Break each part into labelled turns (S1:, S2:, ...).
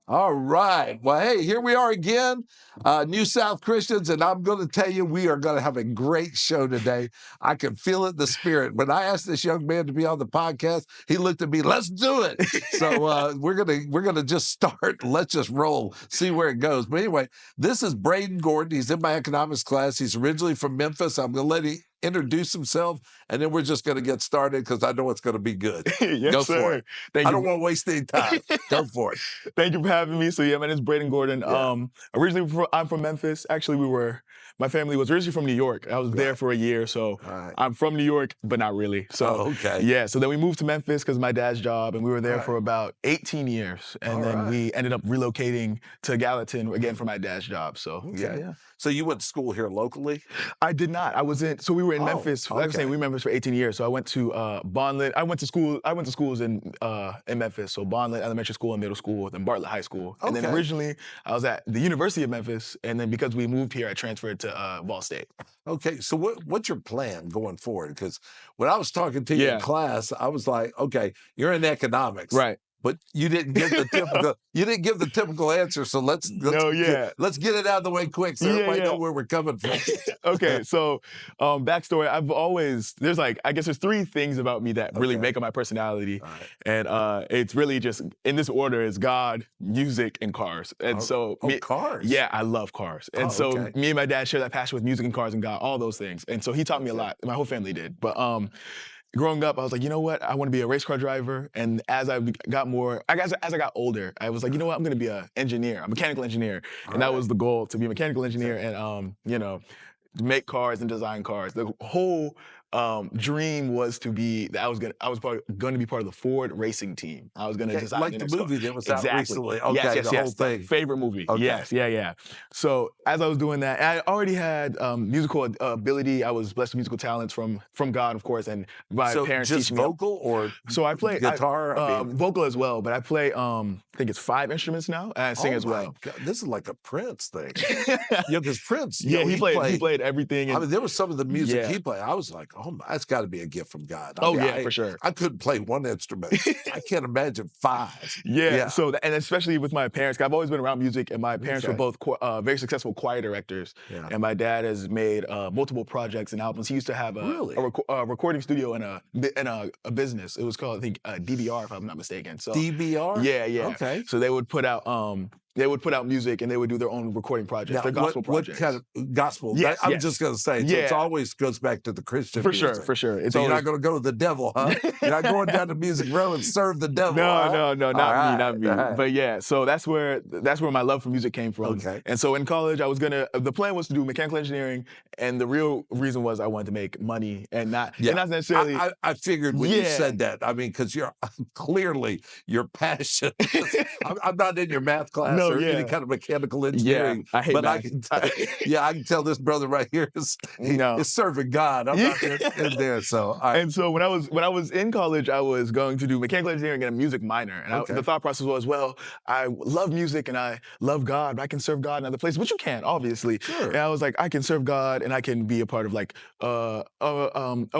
S1: All right. Well, hey, here we are again, New South Christians, and I'm going to tell you, we are going to have a great show today. I can feel it in the spirit. When I asked this young man to be on the podcast, he looked at me, let's do it. So we're gonna just start. Let's just roll, see where it goes. But anyway, this is Braiden Gordon. He's in my economics class. He's originally from Memphis. I'm going to let him introduce himself, and then we're just going to get started because I know it's going to be good.
S2: Yes,
S1: Go
S2: sir.
S1: for it.
S2: Thank
S1: I
S2: you.
S1: don't want to waste any time. Go for it.
S2: Thank you for having me. So yeah, my name is Braiden Gordon.
S1: Yeah.
S2: Originally I'm from Memphis. Actually, my family was originally from New York. I was there for a year, so I'm from New York, but not really. So
S1: okay.
S2: Yeah, so then we moved to Memphis because of my dad's job, and we were there for about 18 years, and then we ended up relocating to Gallatin again for my dad's job. So yeah.
S1: So you went to school here locally?
S2: I did not. So we were in Memphis. Like I was saying, we were in Memphis for 18 years. So I went to Bondland. I went to schools in Memphis. So Bondland Elementary School and Middle School, then Bartlett High School. And then originally I was at the University of Memphis. And then because we moved here, I transferred to Ball State.
S1: Okay. So what's your plan going forward? Because when I was talking to you in class, I was like, okay, you're in economics.
S2: Right.
S1: But you didn't give the typical answer. So let's get it out of the way quick so everybody know where we're coming from.
S2: Okay, so backstory, I guess there's three things about me that really make up my personality. And it's really just, in this order, is God, music, and cars. And
S1: cars?
S2: Yeah, I love cars. And me and my dad share that passion with music and cars and God, all those things. And so he taught me a lot. My whole family did. But growing up, I was like, you know what? I want to be a race car driver. And as I got older, I was like, you know what? I'm going to be a mechanical engineer. And that was the goal, to be a mechanical engineer and, make cars and design cars. The whole dream was to be that I was going to be part of the Ford racing team. I was going to design
S1: like the movie that was out recently. Okay,
S2: yes,
S1: the whole thing.
S2: Favorite movie.
S1: Okay.
S2: Yes, yeah. So as I was doing that, I already had musical ability. I was blessed with musical talents from God, of course, and my parents
S1: just
S2: teaching me.
S1: So or
S2: so I play
S1: guitar,
S2: vocal as well, but I play I think it's 5 instruments now, and I sing as well.
S1: God, this is like a Prince thing. Because Prince,
S2: he played everything. And,
S1: I mean, there was some of the music he played. I was like, oh, that's got to be a gift from God. I mean,
S2: for sure.
S1: I couldn't play one instrument. I can't imagine 5.
S2: Yeah. So, and especially with my parents, 'cause I've always been around music, and my parents were both very successful choir directors. Yeah. And my dad has made multiple projects and albums. He used to have a recording studio and a business. It was called, I think, DBR, if I'm not mistaken. So
S1: DBR?
S2: Yeah.
S1: Okay.
S2: So they would put out music, and they would do their own recording projects,
S1: now,
S2: their gospel projects.
S1: What kind of gospel?
S2: Yes,
S1: I'm just going to say, so it always goes back to the Christian music.
S2: For sure.
S1: So you're not going to go to the devil, huh? You're not going down to Music Row and serve the devil.
S2: No, not me. But yeah, so that's where my love for music came from.
S1: Okay.
S2: And so in college, the plan was to do mechanical engineering, and the real reason was I wanted to make money and not necessarily.
S1: I figured when you said that, I mean, because you're clearly your passion. I'm not in your math class or any kind of mechanical engineering.
S2: I hate math.
S1: I can tell this brother right here is serving God. I'm not in there. So
S2: and so when I was in college, I was going to do mechanical engineering and a music minor. And the thought process was, well, I love music and I love God, but I can serve God in other places, which you can, obviously.
S1: Sure.
S2: And I was like, I can serve God and I can be a part of like a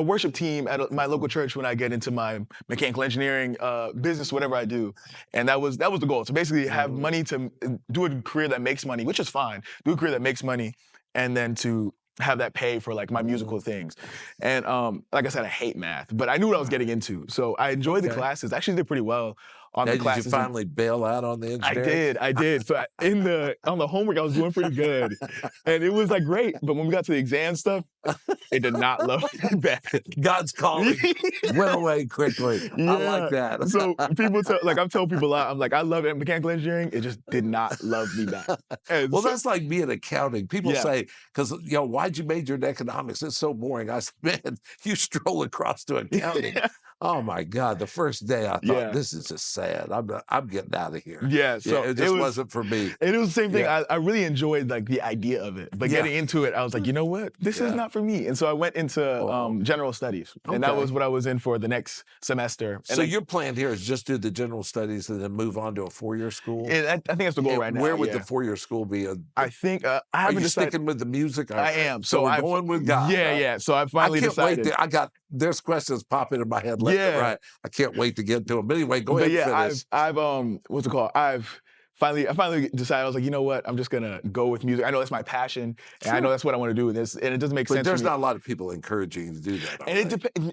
S2: worship team at my local church when I get into my mechanical engineering business, whatever I do. And that was the goal. So basically have money to do a career that makes money, which is fine. Do a career that makes money, and then to have that pay for like my musical things. And like I said, I hate math, but I knew what I was getting into. So I enjoyed the classes. Actually did pretty well on the classes.
S1: Did you finally bail out on the engineering?
S2: I did. So on the homework, I was doing pretty good. And it was like great. But when we got to the exam stuff, it did not love me back.
S1: God's calling went away quickly. I like that.
S2: So people I've told people a lot, I'm like, I love mechanical engineering. It just did not love me back.
S1: Well, that's like me in accounting. People say, because, why'd you major in economics? It's so boring. I said, man, you stroll across to accounting. Oh my God! The first day I thought, this is just sad. I'm getting out of here.
S2: Yeah, so
S1: it just wasn't for me.
S2: And it was the same thing. I really enjoyed like the idea of it, but getting into it, I was like, you know what? This is not for me. And so I went into general studies, and that was what I was in for the next semester. And
S1: so your plan here is just do the general studies and then move on to a 4-year school?
S2: I think that's the goal right now.
S1: Where would the 4-year school be?
S2: I think I haven't decided.
S1: Sticking with the music?
S2: I am.
S1: So I'm going with God.
S2: Yeah. So I finally decided.
S1: There's questions popping in my head left and right. I can't wait to get to them. But anyway, go ahead and finish.
S2: I've what's it called? I've I finally decided, I was like, you know what? I'm just gonna go with music. I know that's my passion, and I know that's what I want to do. And it doesn't make sense.
S1: But there's
S2: for me.
S1: not a lot of people encouraging you to do that.
S2: And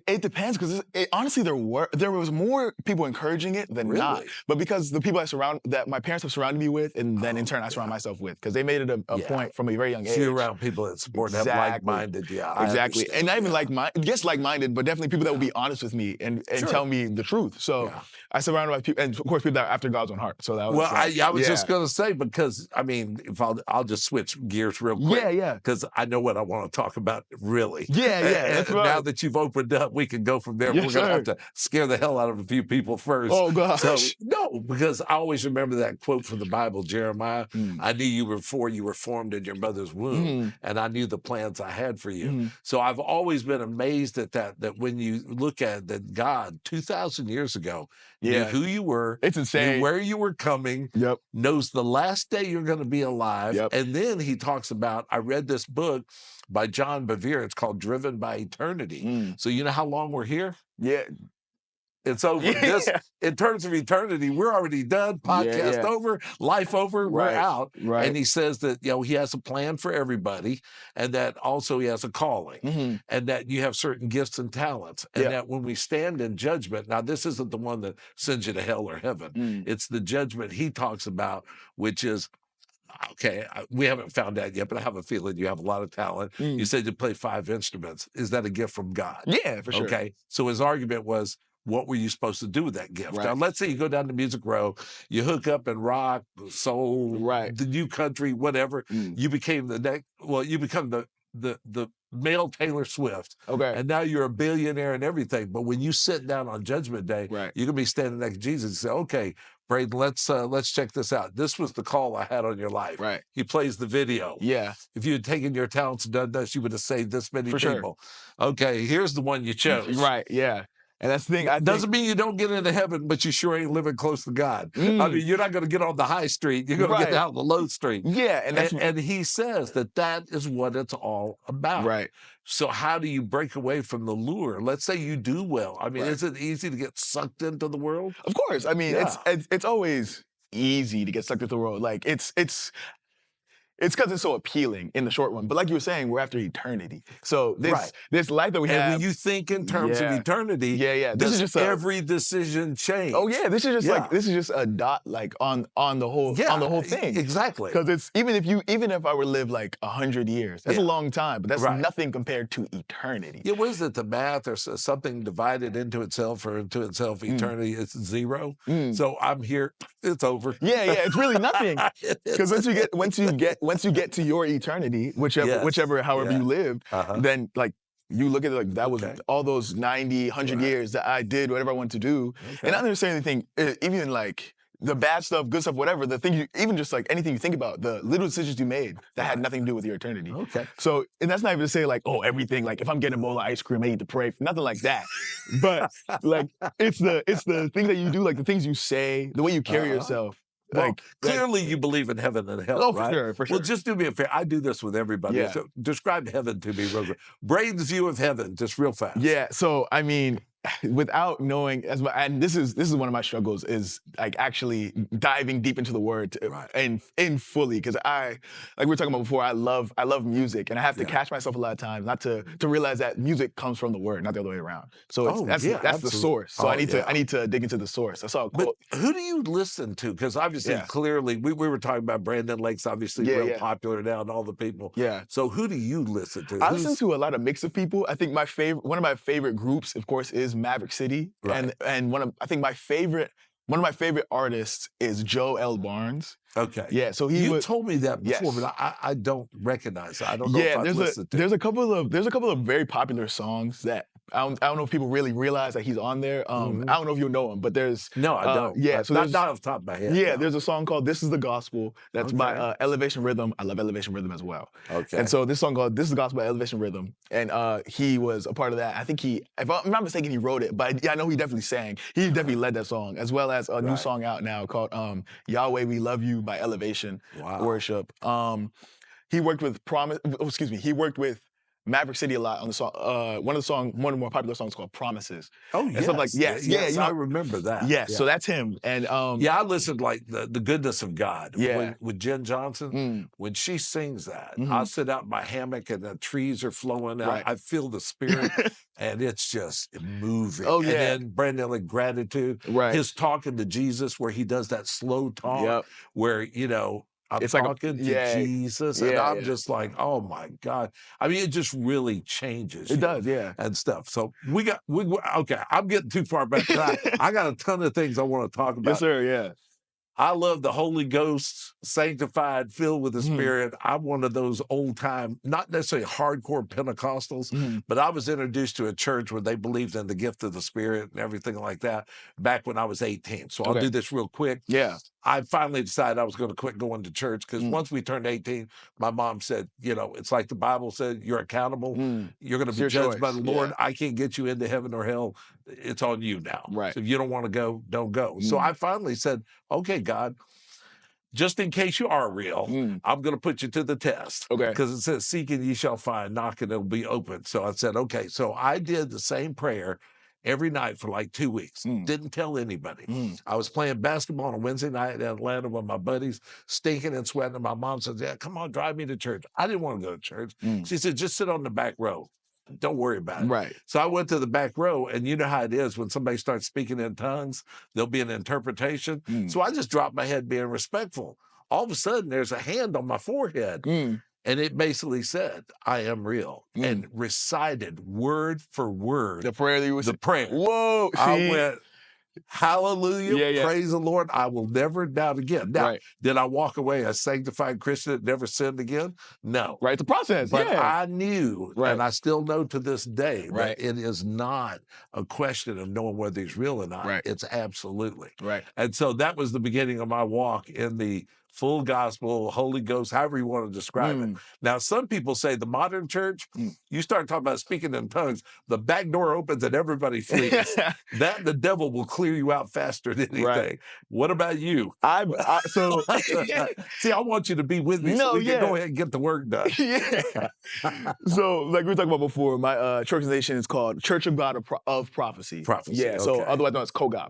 S2: it depends, because honestly, there was more people encouraging it than not. But because the people that my parents have surrounded me with, and then in turn I surround myself with, because they made it a point from a very young age.
S1: So you're around people that support and have like-minded.
S2: Exactly. And not even like-minded, but definitely people that will be honest with me and tell me the truth. So I surrounded by people, and of course people that are after God's own heart. So that was
S1: I was just gonna say, because I mean, if I'll just switch gears real quick. Because I know what I want to talk about, really.
S2: That's right.
S1: Now that you've opened up, we can go from there. We're gonna have to scare the hell out of a few people first.
S2: Oh gosh.
S1: So no, because I always remember that quote from the Bible, Jeremiah. I knew you before you were formed in your mother's womb, and I knew the plans I had for you. So I've always been amazed at that when you look at that, God 2,000 years ago knew who you were.
S2: It's insane.
S1: Knew where you were coming. Knows the last day you're going to be alive. And then he talks about, I read this book by John Bevere. It's called Driven by Eternity. So you know how long we're here? It's over. This, in terms of eternity, we're already done. Podcast over, life over, we're out. And he says that, he has a plan for everybody, and that also he has a calling, and that you have certain gifts and talents, and that when we stand in judgment, now this isn't the one that sends you to hell or heaven. It's the judgment he talks about, which is, okay, we haven't found out yet, but I have a feeling you have a lot of talent. You said you play 5 instruments. Is that a gift from God?
S2: Yeah, for sure.
S1: Okay, so his argument was, what were you supposed to do with that gift? Now, let's say you go down to Music Row, you hook up in rock, soul, the new country, whatever. You became you become the male Taylor Swift. And now you're a billionaire and everything. But when you sit down on Judgment Day, you're gonna be standing next to Jesus and say, okay, Braiden, let's check this out. This was the call I had on your life. He plays the video. If you had taken your talents and done this, you would have saved this many people. Okay, here's the one you chose.
S2: And that's the thing.
S1: Doesn't mean you don't get into heaven, but you sure ain't living close to God. I mean, you're not going to get on the high street. You're going to get down the low street. And he says that is what it's all about. So how do you break away from the lure? Let's say you do well. I mean, is it easy to get sucked into the world?
S2: Of course. I mean, it's always easy to get sucked into the world. Like it's because it's so appealing in the short run. But like you were saying, we're after eternity. So this life that we have.
S1: And when you think in terms of eternity,
S2: this is just
S1: every decision change.
S2: Oh yeah, this is just a dot on the whole thing.
S1: Exactly.
S2: Because it's even if I were to live like 100 years, that's a long time, but that's nothing compared to eternity.
S1: Yeah, what is it? The math or something divided into itself or into itself eternity? It's 0. So I'm here. It's over.
S2: It's really nothing. Because once you get to your eternity, however you live, then like you look at it like that was all those 90, 100 years that I did whatever I wanted to do. And not necessarily anything, even like the bad stuff, good stuff, whatever, the thing even just like anything you think about, the little decisions you made that had nothing to do with your eternity. So, and that's not even to say like, oh, everything, like if I'm getting a bowl of ice cream, I need to pray, nothing like that. But like, it's the thing that you do, like the things you say, the way you carry yourself.
S1: Well, clearly you believe in heaven and hell, right?
S2: For sure.
S1: Well, just do me a favor. I do this with everybody. So describe heaven to me real quick. Braiden's view of heaven, just real fast.
S2: So I mean, without knowing and this is one of my struggles, is like actually diving deep into the word and fully, because like we were talking about before, I love music, and I have to catch myself a lot of times not to realize that music comes from the word, not the other way around. So that's the source. So I need to dig into the source. That's all.
S1: But who do you listen to? Because obviously, clearly, we were talking about Brandon Lake's obviously real popular now, and all the people. So who do you listen to?
S2: I listen to a lot of mix of people. I think one of my favorite groups, of course, is Maverick City, and one of my favorite artists is Joe L. Barnes. So you
S1: told me that before, but I don't recognize it. I don't know if I've listened to it.
S2: There's a couple of very popular songs that I don't know if people really realize that he's on there. I don't know if you'll know him, but there's
S1: no, I don't. So not off the top of my head.
S2: There's a song called "This Is the Gospel" that's by Elevation Rhythm. I love Elevation Rhythm as well. And so this song called "This Is the Gospel" by Elevation Rhythm, and he was a part of that. I think if I'm not mistaken, he wrote it, but I know he definitely sang. He definitely led that song, as well as a new song out now called "Yahweh We Love You" by Elevation Worship. He worked with Maverick City a lot on the song. One of the more popular songs called "Promises."
S1: Oh,
S2: and stuff like
S1: yes,
S2: you know,
S1: I remember that.
S2: yeah, so that's him. And
S1: yeah, I listened like the goodness of God.
S2: Yeah.
S1: With Jen Johnson, when she sings that, I sit out in my hammock and the trees are flowing out.
S2: Right.
S1: I feel the spirit, and it's just moving.
S2: Oh, yeah.
S1: And then Brandon, like Gratitude,
S2: Right.
S1: his talking to Jesus, where he does that slow talk, where you know. I'm
S2: It's like
S1: talking to Jesus, and I'm just like, oh my God. I mean, it just really changes.
S2: It does, yeah.
S1: And stuff. So okay, I'm getting too far back. I got a ton of things I want to talk about.
S2: Yes, sir, yeah.
S1: I love the Holy Ghost, sanctified, filled with the Spirit. I'm one of those old time, not necessarily hardcore Pentecostals, but I was introduced to a church where they believed in the gift of the Spirit and everything like that back when I was 18. So I'll do this real quick.
S2: Yeah.
S1: I finally decided I was going to quit going to church because once we turned 18, my mom said, you know, it's like the Bible said, you're accountable. You're going to be judged by the Lord. I can't get you into heaven or hell. It's on you now.
S2: Right.
S1: So if you don't want to go, don't go. So I finally said, okay, God, just in case you are real, I'm going to put you to the test.
S2: Okay.
S1: Because it says, seek and ye shall find, knock and it'll be open. So I said, okay. So I did the same prayer every night for like 2 weeks. Didn't tell anybody. I was playing basketball on a Wednesday night in Atlanta with my buddies, stinking and sweating. And my mom said, yeah, come on, drive me to church. I didn't want to go to church. She said, just sit on the back row. Don't worry about it.
S2: Right.
S1: So I went to the back row, and you know how it is when somebody starts speaking in tongues, there'll be an interpretation. So I just dropped my head being respectful. All of a sudden, there's a hand on my forehead. And it basically said, I am real, and recited word for word.
S2: The prayer that you
S1: the prayer.
S2: Whoa.
S1: I went, hallelujah,
S2: Yeah.
S1: praise the Lord. I will never doubt again. Now, did I walk away a sanctified Christian that never sinned again? No.
S2: Right, the process,
S1: but I knew, and I still know to this day, that it is not a question of knowing whether he's real or not. It's absolutely. And so that was the beginning of my walk in the full gospel, Holy Ghost, however you want to describe it. Now, some people say the modern church, you start talking about speaking in tongues, the back door opens and everybody flees. That the devil will clear you out faster than anything. What about you?
S2: So
S1: see, I want you to be with me so we can go ahead and get the work done.
S2: So, like we were talking about before, my church organization is called Church of God of Prophecy.
S1: Prophecy.
S2: So otherwise known as COGOP.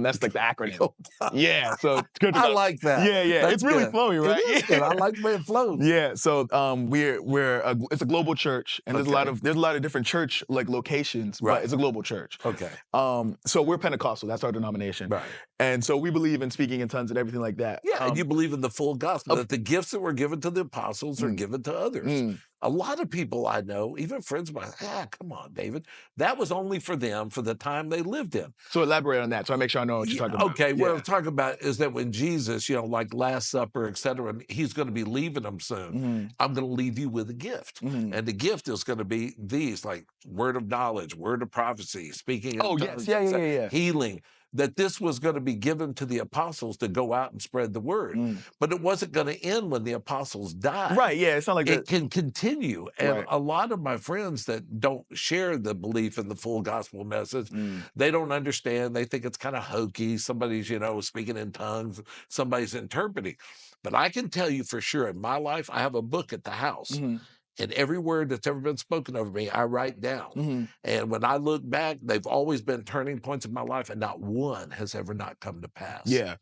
S2: That's like the acronym. Yeah. So
S1: I like that.
S2: Yeah. It's really flowing, right?
S1: It is good. I like the way it flows.
S2: Yeah. So it's a global church, and there's a lot of different church like locations, but it's a global church.
S1: Okay.
S2: So we're Pentecostal. That's our denomination.
S1: Right.
S2: And so we believe in speaking in tongues and everything like that.
S1: Yeah, and you believe in the full gospel, that the gifts that were given to the apostles are given to others. A lot of people I know, even friends of mine, come on, David, that was only for them for the time they lived in.
S2: So elaborate on that so I make sure I know what you're talking about.
S1: Okay, what I'm talking about is that when Jesus, you know, like Last Supper, et cetera, he's going to be leaving them soon. I'm going to leave you with a gift. And the gift is going to be these, like word of knowledge, word of prophecy, speaking in tongues, healing. That this was going to be given to the apostles to go out and spread the word. But it wasn't going to end when the apostles died.
S2: Right, yeah, it's not like
S1: it can continue. And a lot of my friends that don't share the belief in the full gospel message, they don't understand. They think it's kind of hokey. Somebody's, you know, speaking in tongues, somebody's interpreting. But I can tell you for sure in my life, I have a book at the house. And every word that's ever been spoken over me, I write down. And when I look back, they've always been turning points in my life, and not one has ever not come to pass.
S2: Yeah.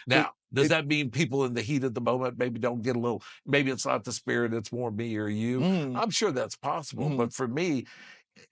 S1: Now, does that mean people in the heat of the moment maybe don't get a little, maybe it's not the Spirit, it's more me or you? I'm sure that's possible. But for me,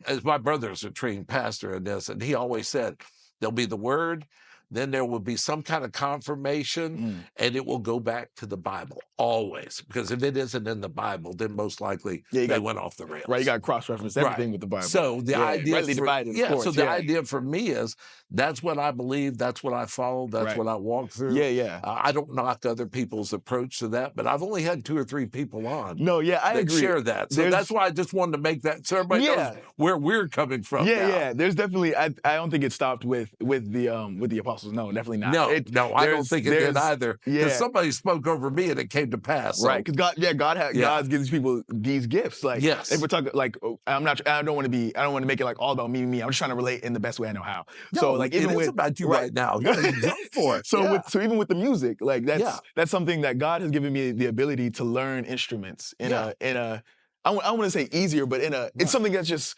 S1: as my brother's a trained pastor in this, and he always said, there'll be the word, then there will be some kind of confirmation, and it will go back to the Bible, always. Because if it isn't in the Bible, then most likely they went off the rails.
S2: Right, you got to cross-reference everything with the Bible.
S1: So the idea
S2: rightly divided, of course.
S1: So the idea for me is, that's what I believe, that's what I follow, that's what I walk through. I don't knock other people's approach to that, but I've only had 2 or 3 people on
S2: I agree.
S1: share that. So that's why I just wanted to make that, so everybody knows where we're coming from.
S2: There's definitely, I don't think it stopped with the apostles. No, definitely not.
S1: No, I don't think it did either. Because somebody spoke over me and it came to pass. So.
S2: Right, because God gives people these gifts. Like, if we're talking, like, I don't want to make it like all about me. I'm just trying to relate in the best way I know how. So like, even
S1: it's about you right now. You gotta go for it.
S2: So even with the music, like that's something that God has given me the ability to learn instruments in a I want to say easier, but it's something that just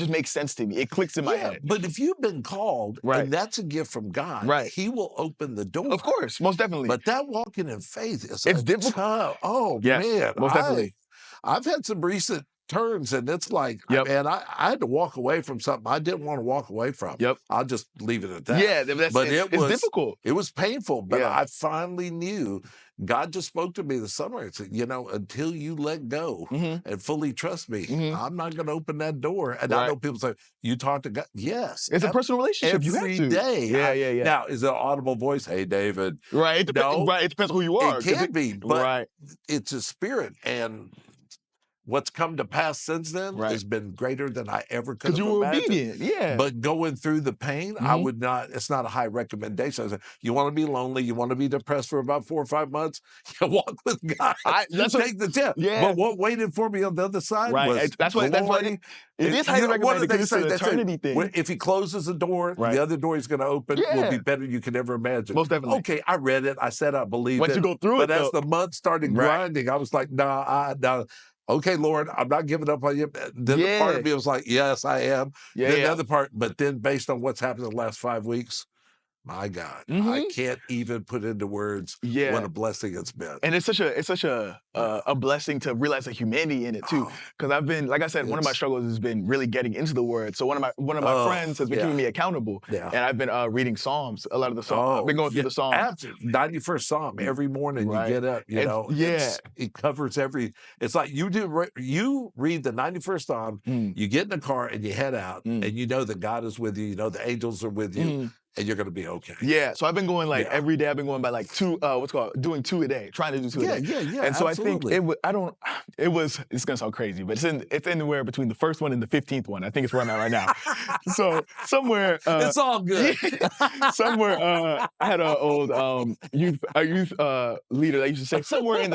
S2: makes sense to me. It clicks in my head.
S1: But if you've been called, and that's a gift from God, He will open the door.
S2: Of course, most definitely.
S1: But that walking in faith is
S2: it's difficult.
S1: Oh man,
S2: most definitely.
S1: I've had some recent turns, and it's like, man, I had to walk away from something I didn't want to walk away from. I'll just leave it at that.
S2: Yeah,
S1: but
S2: it's difficult.
S1: It was painful, but I finally knew. God just spoke to me this summer and said, until you let go and fully trust me, I'm not going to open that door. And I know people say, you talk to God. Yes.
S2: It's a personal relationship. You have to.
S1: Every day.
S2: Yeah.
S1: Now, is it an audible voice? Hey, David.
S2: Right. It depends on who you are.
S1: It can be, but it's a spirit. And what's come to pass since then has been greater than I ever could have imagined.
S2: Because you were obedient,
S1: But going through the pain, I would not, it's not a high recommendation. I said, you want to be lonely, you want to be depressed for about 4 or 5 months, you walk with God. Take the tip. But what waited for me on the other side was
S2: that's why it is highly recommended because it's an eternity thing.
S1: If He closes a door, the other door He's going to open will be better than you can ever imagine.
S2: Most definitely.
S1: Okay, I read it. I said I believed
S2: Once
S1: it.
S2: you go through it,
S1: but as the months started grinding, I was like, nah. Okay, Lord, I'm not giving up on you. Then the part of me was like, yes, I am. Then the other part, but then based on what's happened in the last 5 weeks, my God, I can't even put into words what a blessing it's been.
S2: And it's such a blessing to realize the humanity in it too. Because I've been, like I said, one of my struggles has been really getting into the Word. So one of my friends has been keeping me accountable, and I've been reading Psalms. A lot of the Psalms. I've been going through the Psalms.
S1: After 91st Psalm every morning, you get up. It covers every. It's like you read the 91st Psalm. You get in the car and you head out, and you know that God is with you. You know the angels are with you. And you're going to be okay.
S2: Yeah, so I've been going every day. I've been going by like 2, doing 2 a day, trying to do 2 a day.
S1: Yeah.
S2: And so
S1: absolutely.
S2: I think it's going to sound crazy, but it's anywhere between the first one and the 15th one. I think it's where I'm at right now. So somewhere.
S1: It's all good.
S2: Somewhere, I had an old youth leader that used to say, somewhere in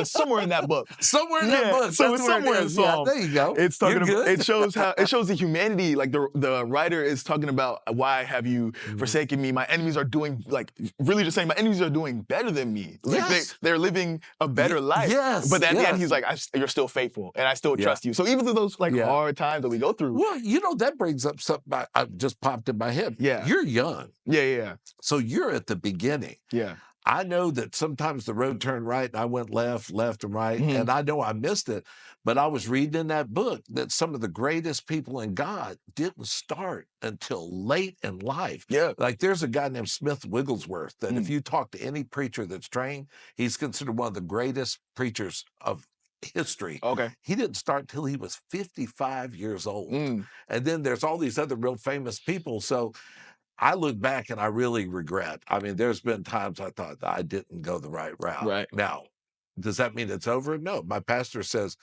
S2: that book.
S1: Somewhere in that book.
S2: So it's somewhere in the Psalm.
S1: There you go.
S2: It's talking about, it shows the humanity, like the writer is talking about, why have you forsaken me? My enemies are doing, really just saying, my enemies are doing better than me. Like they're living a better life.
S1: Yes.
S2: But at the end, he's like, you're still faithful, and I still trust you. So even through those hard times that we go through.
S1: Well, that brings up something I just popped in my head.
S2: Yeah.
S1: You're young.
S2: Yeah.
S1: So you're at the beginning.
S2: Yeah.
S1: I know that sometimes the road turned right and I went left and right. And I know I missed it. But I was reading in that book that some of the greatest people in God didn't start until late in life.
S2: Yeah.
S1: Like there's a guy named Smith Wigglesworth that if you talk to any preacher that's trained, he's considered one of the greatest preachers of history.
S2: Okay.
S1: He didn't start till he was 55 years old. And then there's all these other real famous people. So I look back and I really regret. I mean, there's been times I thought I didn't go the right route.
S2: Right.
S1: Now, does that mean it's over? No. My pastor says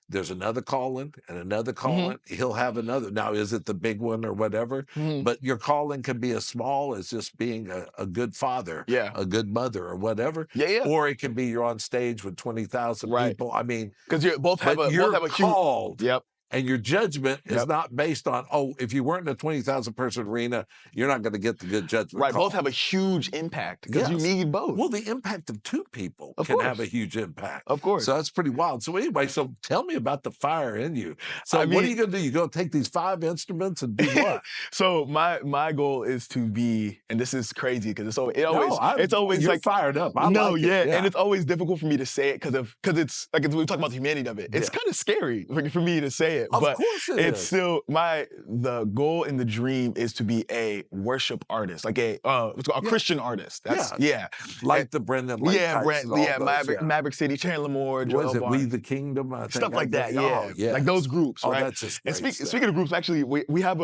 S1: there's another calling and another calling. He'll have another. Now, is it the big one or whatever? But your calling can be as small as just being a good father, a good mother or whatever. Or it can be you're on stage with 20,000 people. I mean,
S2: because you both have a
S1: called.
S2: Yep.
S1: And your judgment is not based on, if you weren't in a 20,000 person arena, you're not going to get the good judgment.
S2: Right.
S1: Call.
S2: Both have a huge impact because you need both.
S1: Well, the impact of 2 people can have a huge impact.
S2: Of course.
S1: So that's pretty wild. So anyway, tell me about the fire in you. So what are you going to do? You're going to take these 5 instruments and do what?
S2: So my goal is to be, and this is crazy because it's always
S1: you're
S2: like
S1: fired up.
S2: And it's always difficult for me to say it because it's like we talk about the humanity of it. It's kind of scary for me to say it.
S1: Of course
S2: it's still the goal and the dream is to be a worship artist, like a Christian artist. That's
S1: like the Brendan Lake
S2: Maverick City, Chandler Moore, Joel
S1: was it
S2: Barnes.
S1: We the Kingdom?
S2: Stuff like that. Like those groups, right?
S1: That's just great.
S2: And speaking of groups, actually, we have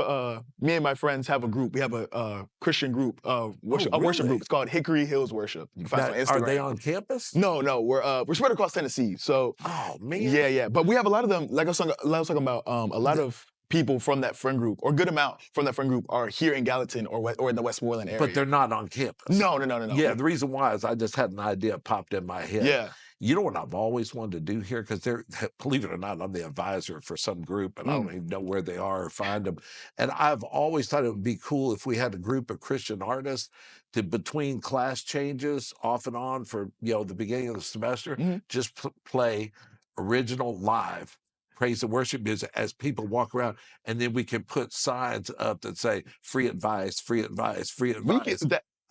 S2: me and my friends have a group. We have a Christian group, worship group. It's called Hickory Hills Worship. You can find it on Instagram.
S1: Are they on campus?
S2: No, we're spread across Tennessee. So
S1: man,
S2: yeah. But we have a lot of them. Like I was talking about, a lot of people from that friend group, or a good amount from that friend group, are here in Gallatin or in the Westmoreland area.
S1: But they're not on campus.
S2: No.
S1: Yeah, the reason why is I just had an idea popped in my head.
S2: Yeah.
S1: You know what I've always wanted to do here? Because believe it or not, I'm the advisor for some group, and I don't even know where they are or find them. And I've always thought it would be cool if we had a group of Christian artists to, between class changes, off and on for the beginning of the semester, just play original live praise and worship music as people walk around, and then we can put signs up that say free advice, free advice, free advice.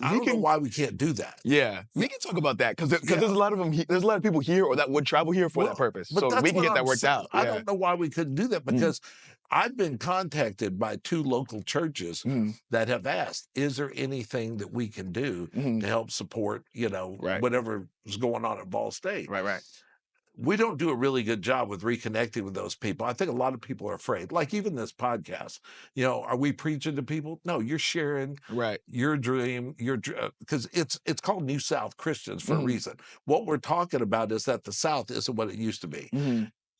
S1: I don't know why we can't do that.
S2: Yeah, we can talk about that because there's a lot of them. There's a lot of people here or that would travel here for that purpose.
S1: But
S2: So we can get that worked out.
S1: I don't know why we couldn't do that, because I've been contacted by 2 local churches that have asked, is there anything that we can do to help support, whatever is going on at Ball State?
S2: Right.
S1: We don't do a really good job with reconnecting with those people. I think a lot of people are afraid. Like even this podcast, are we preaching to people? No, you're sharing your dream, because it's called New South Christians for a reason. What we're talking about is that the South isn't what it used to be.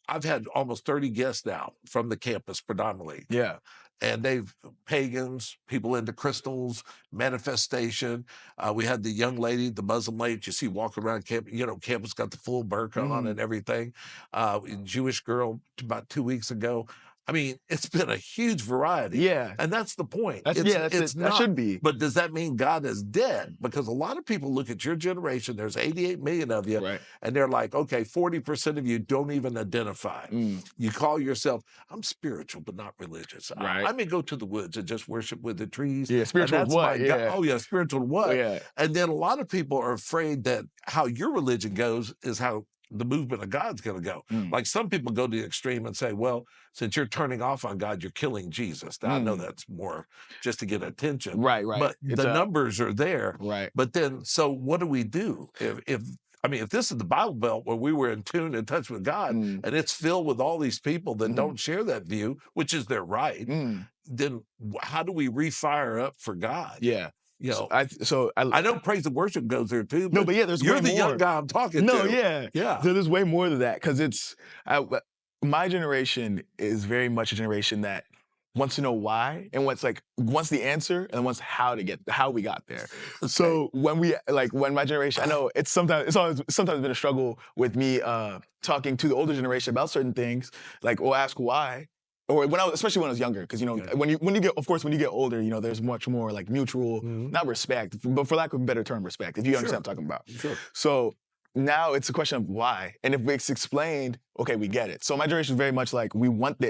S1: I've had almost 30 guests now from the campus predominantly.
S2: Yeah.
S1: And they've pagans, people into crystals, manifestation. We had the young lady, the Muslim lady you see walking around campus. Campus got the full burqa on and everything. Jewish girl about 2 weeks ago. I mean, it's been a huge variety.
S2: Yeah.
S1: And that's the point.
S2: It's not, that should be.
S1: But does that mean God is dead? Because a lot of people look at your generation, there's 88 million of you, and they're like, okay, 40% of you don't even identify. You call yourself, I'm spiritual, but not religious. I may go to the woods and just worship with the trees.
S2: Yeah, spiritual what? Yeah.
S1: Oh, yeah, spiritual what?
S2: Yeah.
S1: And then a lot of people are afraid that how your religion goes is how the movement of God's going to go. Like some people go to the extreme and say, well, since you're turning off on God, you're killing Jesus. Now, I know that's more just to get attention.
S2: Right.
S1: But the numbers are there.
S2: Right.
S1: But then, so what do we do? If this is the Bible Belt where we were in touch with God, and it's filled with all these people that don't share that view, which is their right, then how do we refire up for God?
S2: Yeah.
S1: I know praise and worship goes there too.
S2: But there's
S1: you're
S2: way
S1: the
S2: more.
S1: Young guy I'm talking to.
S2: Yeah. So there's way more to that, because it's my generation is very much a generation that wants to know why and wants the answer and wants how we got there. Okay. So when my generation, I know it's sometimes been a struggle with me talking to the older generation about certain things, or ask why. Or especially when I was younger, because when you get older, there's much more mutual, not respect, but for lack of a better term, respect. If you understand what I'm talking about.
S1: Sure.
S2: So now it's a question of why, and if it's explained, okay, we get it. So my generation is very much we want to.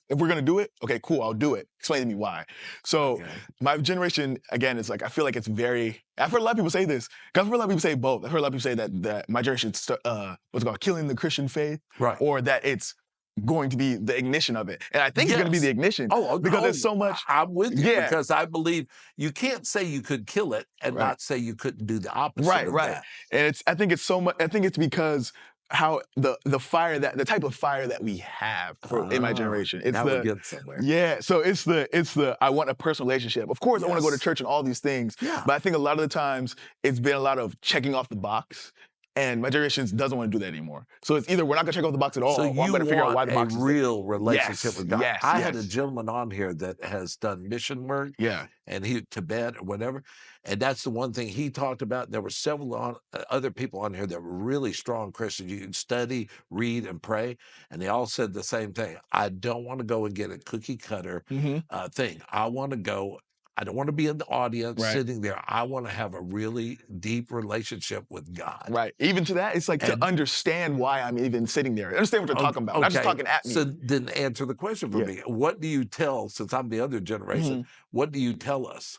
S2: If we're gonna do it, okay, cool, I'll do it. Explain to me why. So my generation again is I feel like it's very. I've heard a lot of people say this. I've heard a lot of people say both. I've heard a lot of people say that my generation what's it called, killing the Christian faith, or that it's going to be the ignition of it. And I think it's going to be the ignition. Because there's so much.
S1: I'm with you, because I believe you can't say you could kill it and not say you couldn't do the opposite of that.
S2: And I think it's so much. I think it's because how the fire, the type of fire that we have in my generation. It's
S1: now we're getting somewhere.
S2: Yeah. So it's the I want a personal relationship. Of course, I want to go to church and all these things.
S1: Yeah.
S2: But I think a lot of the times it's been a lot of checking off the box. And my generation doesn't want to do that anymore. So it's either we're not going to check off the box at all, or I'm going to figure out why the box is there.
S1: A real relationship with God.
S2: Yes,
S1: I had a gentleman on here that has done mission work.
S2: Yeah.
S1: And Tibet or whatever. And that's the one thing he talked about. There were several other people on here that were really strong Christians. You can study, read, and pray. And they all said the same thing. I don't want to go and get a cookie cutter thing. I want to go. I don't want to be in the audience sitting there. I want to have a really deep relationship with God.
S2: Right. Even to that, it's to understand why I'm even sitting there. Understand what they're talking about. Not just talking at me.
S1: So then answer the question for me. What do you tell, since I'm the other generation, what do you tell us?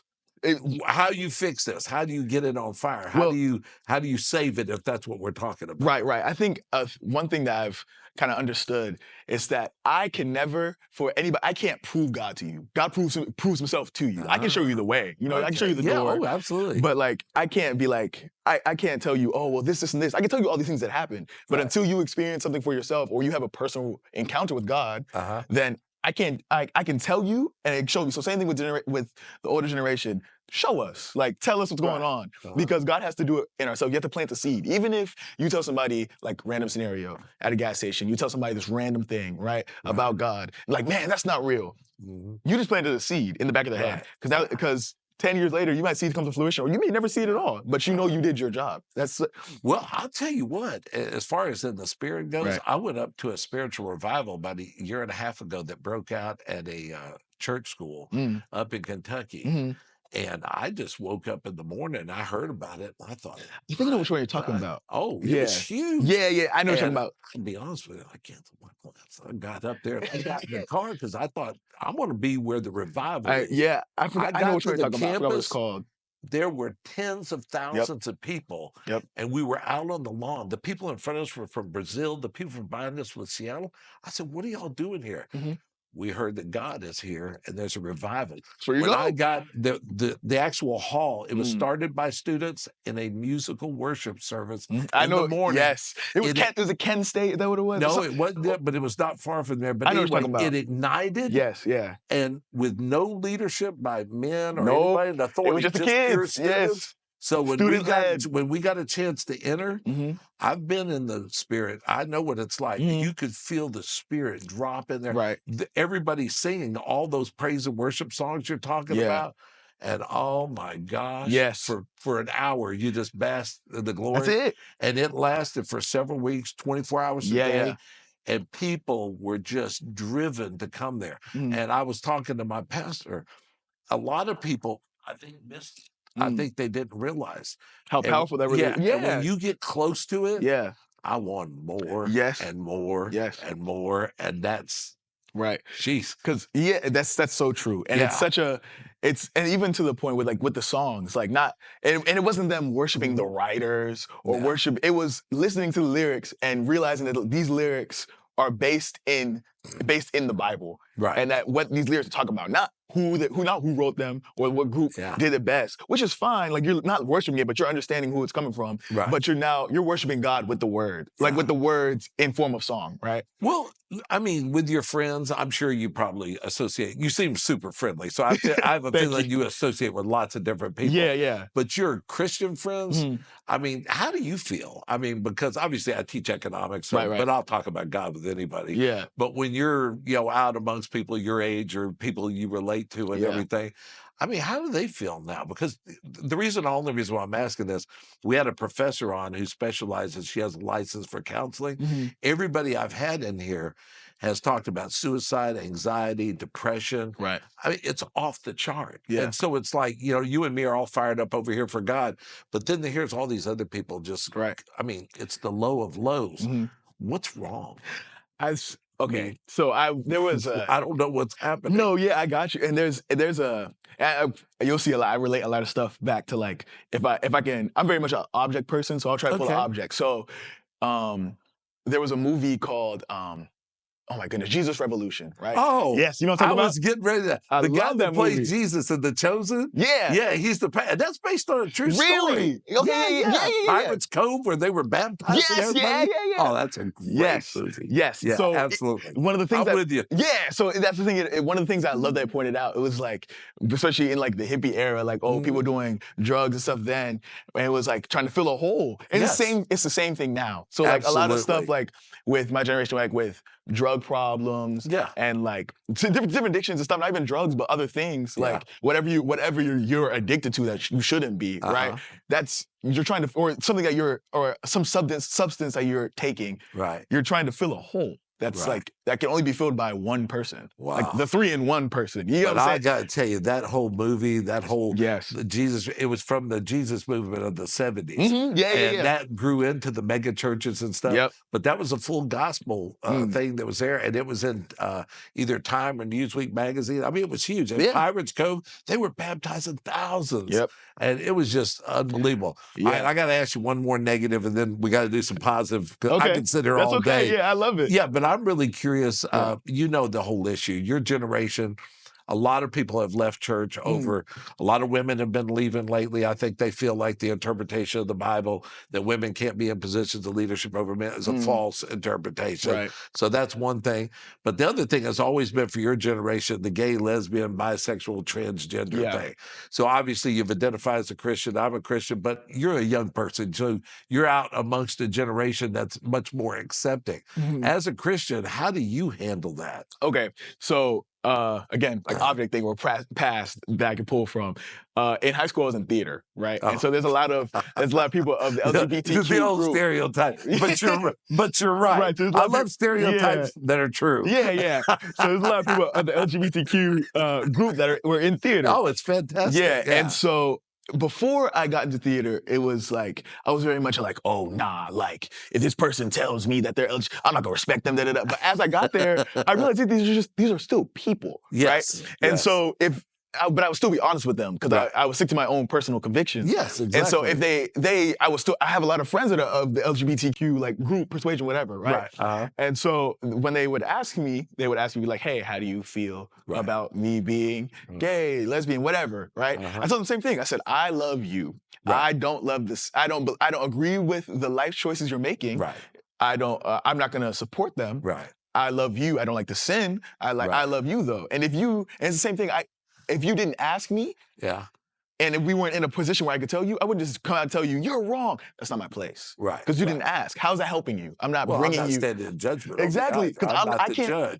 S1: How do you fix this? How do you get it on fire? How do you save it, if that's what we're talking about?
S2: Right. I think one thing that I've kind of understood is that I can never, for anybody, I can't prove God to you. God proves himself to you. I can show you the way. I can show you the door.
S1: Oh, absolutely.
S2: But I can't be I can't tell you, oh, well, this, and this. I can tell you all these things that happen. But until you experience something for yourself, or you have a personal encounter with God, then I can tell you and show you. So same thing with the older generation. Show us, tell us what's going on, because God has to do it in ourselves. You have to plant the seed. Even if you tell somebody, random scenario at a gas station, you tell somebody this random thing, about God, man, that's not real. You just planted a seed in the back of their head, because 10 years later, you might see it come to fruition, or you may never see it at all, but you did your job.
S1: Well, I'll tell you what, as far as in the spirit goes, I went up to a spiritual revival about a year and a half ago that broke out at a church school up in Kentucky. And I just woke up in the morning and I heard about it. And I thought,
S2: I think I know which one you're talking about.
S1: oh, it
S2: Yeah.
S1: was huge.
S2: Yeah, yeah. I know what you're talking about.
S1: To be honest with you, I canceled my class. I got up there and I got in the car because I thought I want to be where the revival is.
S2: Yeah, I forgot. I know which one you're talking about. I forgot what it's called.
S1: There were tens of thousands of people, and we were out on the lawn. The people in front of us were from Brazil. The people from behind us were Seattle. I said, "What are y'all doing here?" We heard that God is here and there's a revival. When I got the actual hall, it was started by students in a musical worship service in the morning.
S2: Yes. It was Kent State, is that what it was?
S1: No, it wasn't, but it was not far from there. But anyway, it ignited.
S2: Yes, yeah.
S1: And with no leadership by men or anybody in authority,
S2: it was just the kids.
S1: Yes. So when we got a chance to enter, I've been in the spirit. I know what it's like. You could feel the spirit drop in there.
S2: Right.
S1: Everybody's singing all those praise and worship songs you're talking about. And oh my gosh, for an hour, you just basked in the glory.
S2: That's it.
S1: And it lasted for several weeks, 24 hours a day. And people were just driven to come there. And I was talking to my pastor. A lot of people, I think, missed it. I think they didn't realize
S2: how powerful that really is.
S1: And when you get close to it, I want more and more and more. And that's
S2: right.
S1: Jeez.
S2: Because that's so true. And it's such a and even to the point with the songs, like not and it wasn't them worshiping the writers or worship, it was listening to the lyrics and realizing that these lyrics are based in the Bible.
S1: Right.
S2: And that what these lyrics talk about, not who wrote them or what group did it best, which is fine. Like you're not worshiping it, but you're understanding who it's coming from.
S1: Right.
S2: But you're worshiping God with the word, like with the words in form of song, right?
S1: Well, I mean, with your friends, I'm sure you probably associate. You seem super friendly, so I have a feeling you associate with lots of different people.
S2: Yeah, yeah.
S1: But your Christian friends, I mean, how do you feel? I mean, because obviously I teach economics, but I'll talk about God with anybody.
S2: Yeah.
S1: But when you're out amongst people your age or people you relate to and everything, I mean, how do they feel now? Because the only reason why I'm asking this, we had a professor on who specializes, she has a license for counseling. Everybody I've had in here has talked about suicide, anxiety, depression.
S2: Right.
S1: I mean, it's off the chart.
S2: Yeah.
S1: And so it's like, you and me are all fired up over here for God, but then here's all these other people just, I mean, it's the low of lows. What's wrong?
S2: Okay, so there was
S1: I don't know what's happening.
S2: No, yeah, I got you. And there's you'll see a lot. I relate a lot of stuff back to like if I can. I'm very much an object person, so I'll try to pull an object. So, there was a movie called oh my goodness, Jesus Revolution, right?
S1: Oh,
S2: yes, you know what I'm talking about?
S1: I was getting ready to. The guy that plays Jesus in The Chosen.
S2: Yeah,
S1: he's that's based on a true story.
S2: Really? Okay, yeah.
S1: Pirates Cove, where they were baptized.
S2: Yes, yeah.
S1: Oh, that's a great movie.
S2: Yes,
S1: yeah,
S2: so
S1: absolutely.
S2: One of the things
S1: I'm with you.
S2: Yeah, so that's the thing. One of the things I love that I pointed out, it was like, especially in like the hippie era, like people doing drugs and stuff then, and it was like trying to fill a hole. And it's the same thing now. So like a lot of stuff like with my generation, like with drug problems, and like different addictions and stuff, not even drugs, but other things, like whatever you're addicted to that you shouldn't be, right? That's you're trying to, or something that or some substance that you're taking, right? You're trying to fill a hole. That's like, that can only be filled by one person. Wow. Like the 3-in-1 person. You know what I'm saying?
S1: I got to tell you, that whole movie, Jesus, it was from the Jesus movement of the 70s. And that grew into the mega churches and stuff.
S2: Yep.
S1: But that was a full gospel thing that was there. And it was in either Time or Newsweek magazine. I mean, it was huge. And Pirates Cove, they were baptizing thousands.
S2: Yep.
S1: And it was just unbelievable.
S2: Yeah.
S1: All right, I got to ask you one more negative, and then we got to do some positive. I can sit here all day.
S2: Yeah, I love it.
S1: Yeah, but I'm really curious. You know the whole issue. Your generation, a lot of people have left church over. A lot of women have been leaving lately. I think they feel like the interpretation of the Bible that women can't be in positions of leadership over men is a false interpretation.
S2: Right.
S1: So that's one thing. But the other thing has always been for your generation, the gay, lesbian, bisexual, transgender thing. So obviously you've identified as a Christian. I'm a Christian, but you're a young person. So you're out amongst a generation that's much more accepting. As a Christian, how do you handle that?
S2: Okay, so again, like object thing or past that I could pull from. In high school, I was in theater, right? And so there's a lot of people of the LGBTQ
S1: the old
S2: group.
S1: Stereotype, but you're right.
S2: Right.
S1: I love stereotypes that are true.
S2: Yeah. So there's a lot of people of the LGBTQ group that were in theater.
S1: Oh, it's fantastic.
S2: Yeah, and so before I got into theater, it was like, I was very much like, oh, nah, like, if this person tells me that they're LGBT, I'm not gonna respect them, da-da-da. But as I got there, I realized that these are still people, right? And so but I would still be honest with them because I would stick to my own personal convictions.
S1: Yes, exactly.
S2: And so if I have a lot of friends that are of the LGBTQ like group, persuasion, whatever, right? And so when they would ask me like, hey, how do you feel about me being gay, lesbian, whatever, right? I told them the same thing. I said, I love you. I don't love this. I don't agree with the life choices you're making. I'm not gonna support them. I love you. I don't like to sin. I love you though. And and it's the same thing. If you didn't ask me, and if we weren't in a position where I could tell you, I wouldn't just come out and tell you, you're wrong. That's not my place. Because you didn't ask. How's that helping you? I'm not bringing
S1: I'm not
S2: you.
S1: standing in judgment.
S2: Exactly. Because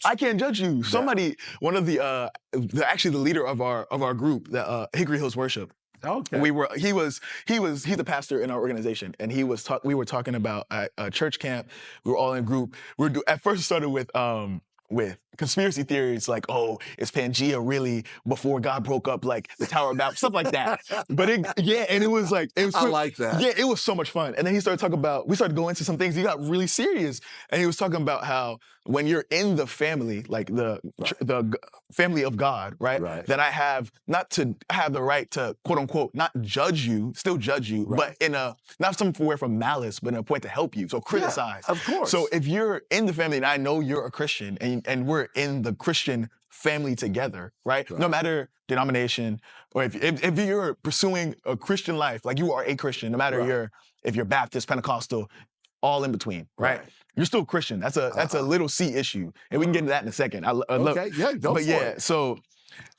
S2: I can't judge you.
S1: Yeah.
S2: One of actually the leader of our group, the Hickory Hills Worship.
S1: Okay.
S2: He's a pastor in our organization, and we were talking about a church camp. We were all in a group. At first it started with conspiracy theories like, oh, is Pangea really before God broke up like the Tower of Babel, stuff like that. But it was like,
S1: I like that.
S2: Yeah, it was so much fun. And then we started going into some things. He got really serious, and he was talking about how when you're in the family, like the family of God, right? Then I have the right to quote unquote not judge you, still judge you, but in a not somewhere from malice, but in a point to help you. So criticize.
S1: Yeah, of course.
S2: So if you're in the family and I know you're a Christian and we're in the Christian family together, right? No matter denomination, or if you're pursuing a Christian life, like you are a Christian, no matter if you're Baptist, Pentecostal, all in between, right? You're still Christian. That's a little C issue, and we can get into that in a second. Go for it. So,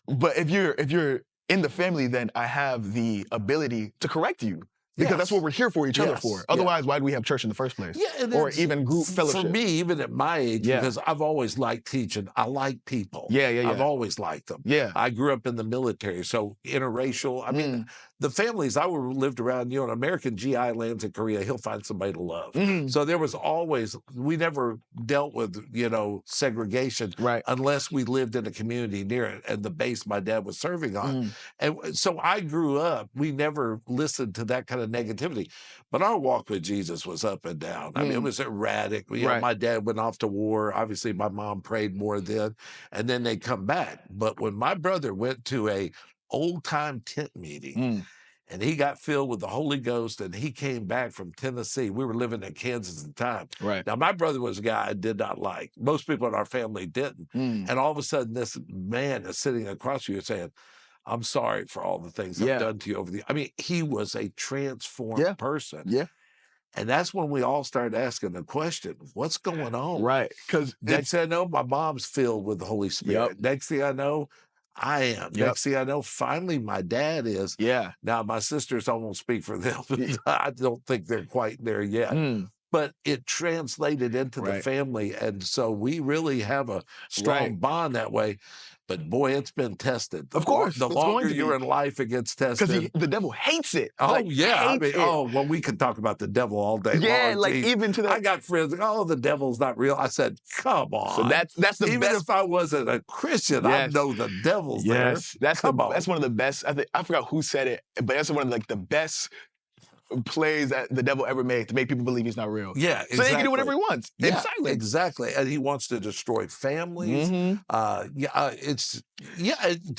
S2: but if you're in the family, then I have the ability to correct you. Because that's what we're here for each other for. Otherwise, why do we have church in the first place? Or even group fellowship?
S1: For me, even at my age, because I've always liked teaching, I like people. I've always liked them. I grew up in the military, so interracial. I mean, the families I lived around, an American GI lands in Korea, he'll find somebody to love. So there was always, we never dealt with, segregation unless we lived in a community near it and the base my dad was serving on. And so I grew up, we never listened to that kind of negativity. But our walk with Jesus was up and down. I mean, it was erratic. My dad went off to war. Obviously, my mom prayed more then, and then they come back. But when my brother went to a old-time tent meeting, and he got filled with the Holy Ghost, and he came back from Tennessee. We were living in Kansas at the time. Now, my brother was a guy I did not like. Most people in our family didn't. And all of a sudden, this man is sitting across you and saying, I'm sorry for all the things I've done to you over the... I mean, he was a transformed person. And that's when we all started asking the question, what's going on?
S2: Because
S1: next thing I know, my mom's filled with the Holy Spirit. Next thing I know, I am. Next thing I know, finally my dad is. Now, my sisters, I won't speak for them, but I don't think they're quite there yet. But it translated into the family. And so we really have a strong bond that way. But boy, it's been tested.
S2: Of course.
S1: The longer you're in life, it gets tested.
S2: Because the devil hates it.
S1: Oh, well, we can talk about the devil all day long.
S2: Like even to that.
S1: I got friends like, oh, the devil's not real. I said, come on.
S2: So that's the best.
S1: Even if I wasn't a Christian, I know the devil's there.
S2: That's one of the best. I forgot who said it, but that's one of the best plays that the devil ever made to make people believe he's not real. So he can do whatever he wants. In silence.
S1: Exactly. And he wants to destroy families. To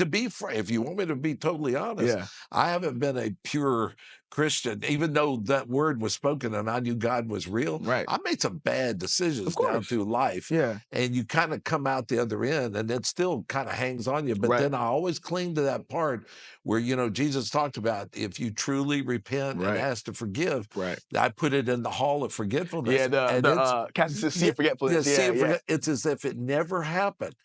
S1: be frank, if you want me to be totally honest, I haven't been a pure Christian, even though that word was spoken and I knew God was real. I made some bad decisions down through life. And you kind of come out the other end and it still kind of hangs on you. But then I always cling to that part where, Jesus talked about if you truly repent and ask to forgive, I put it in the hall of forgetfulness.
S2: Casting the sea of forgetfulness.
S1: It's as if it never happened.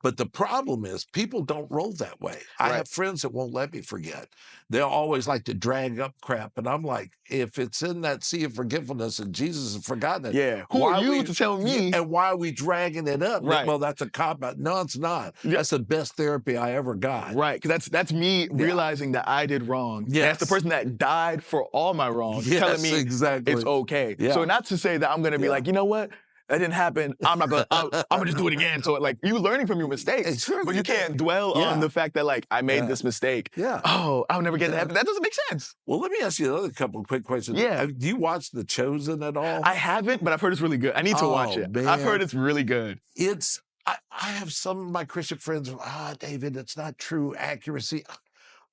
S1: But the problem is people don't roll that way. I have friends that won't let me forget. They'll always like to drag up crap crap. And I'm like, if it's in that sea of forgetfulness and Jesus has forgotten it,
S2: Yeah. Who are you to tell me?
S1: And why are we dragging it up?
S2: Right.
S1: Well, that's a cop-out. No, it's not.
S2: Yeah.
S1: That's the best therapy I ever got.
S2: Right, because that's me realizing that I did wrong.
S1: Yes.
S2: That's the person that died for all my wrongs telling me it's okay.
S1: Yeah.
S2: So not to say that I'm going to be like, you know what? That didn't happen. I'm not gonna. I'm gonna just do it again. So like you learning from your mistakes, but you can't dwell on the fact that like I made this mistake.
S1: Yeah.
S2: Oh, I'll never get to heaven. That doesn't make sense.
S1: Well, let me ask you another couple of quick questions.
S2: Yeah.
S1: Do you watch The Chosen at all?
S2: I haven't, but I've heard it's really good. I need to watch it.
S1: Man.
S2: I've heard it's really good.
S1: I have some of my Christian friends. David, it's not true accuracy.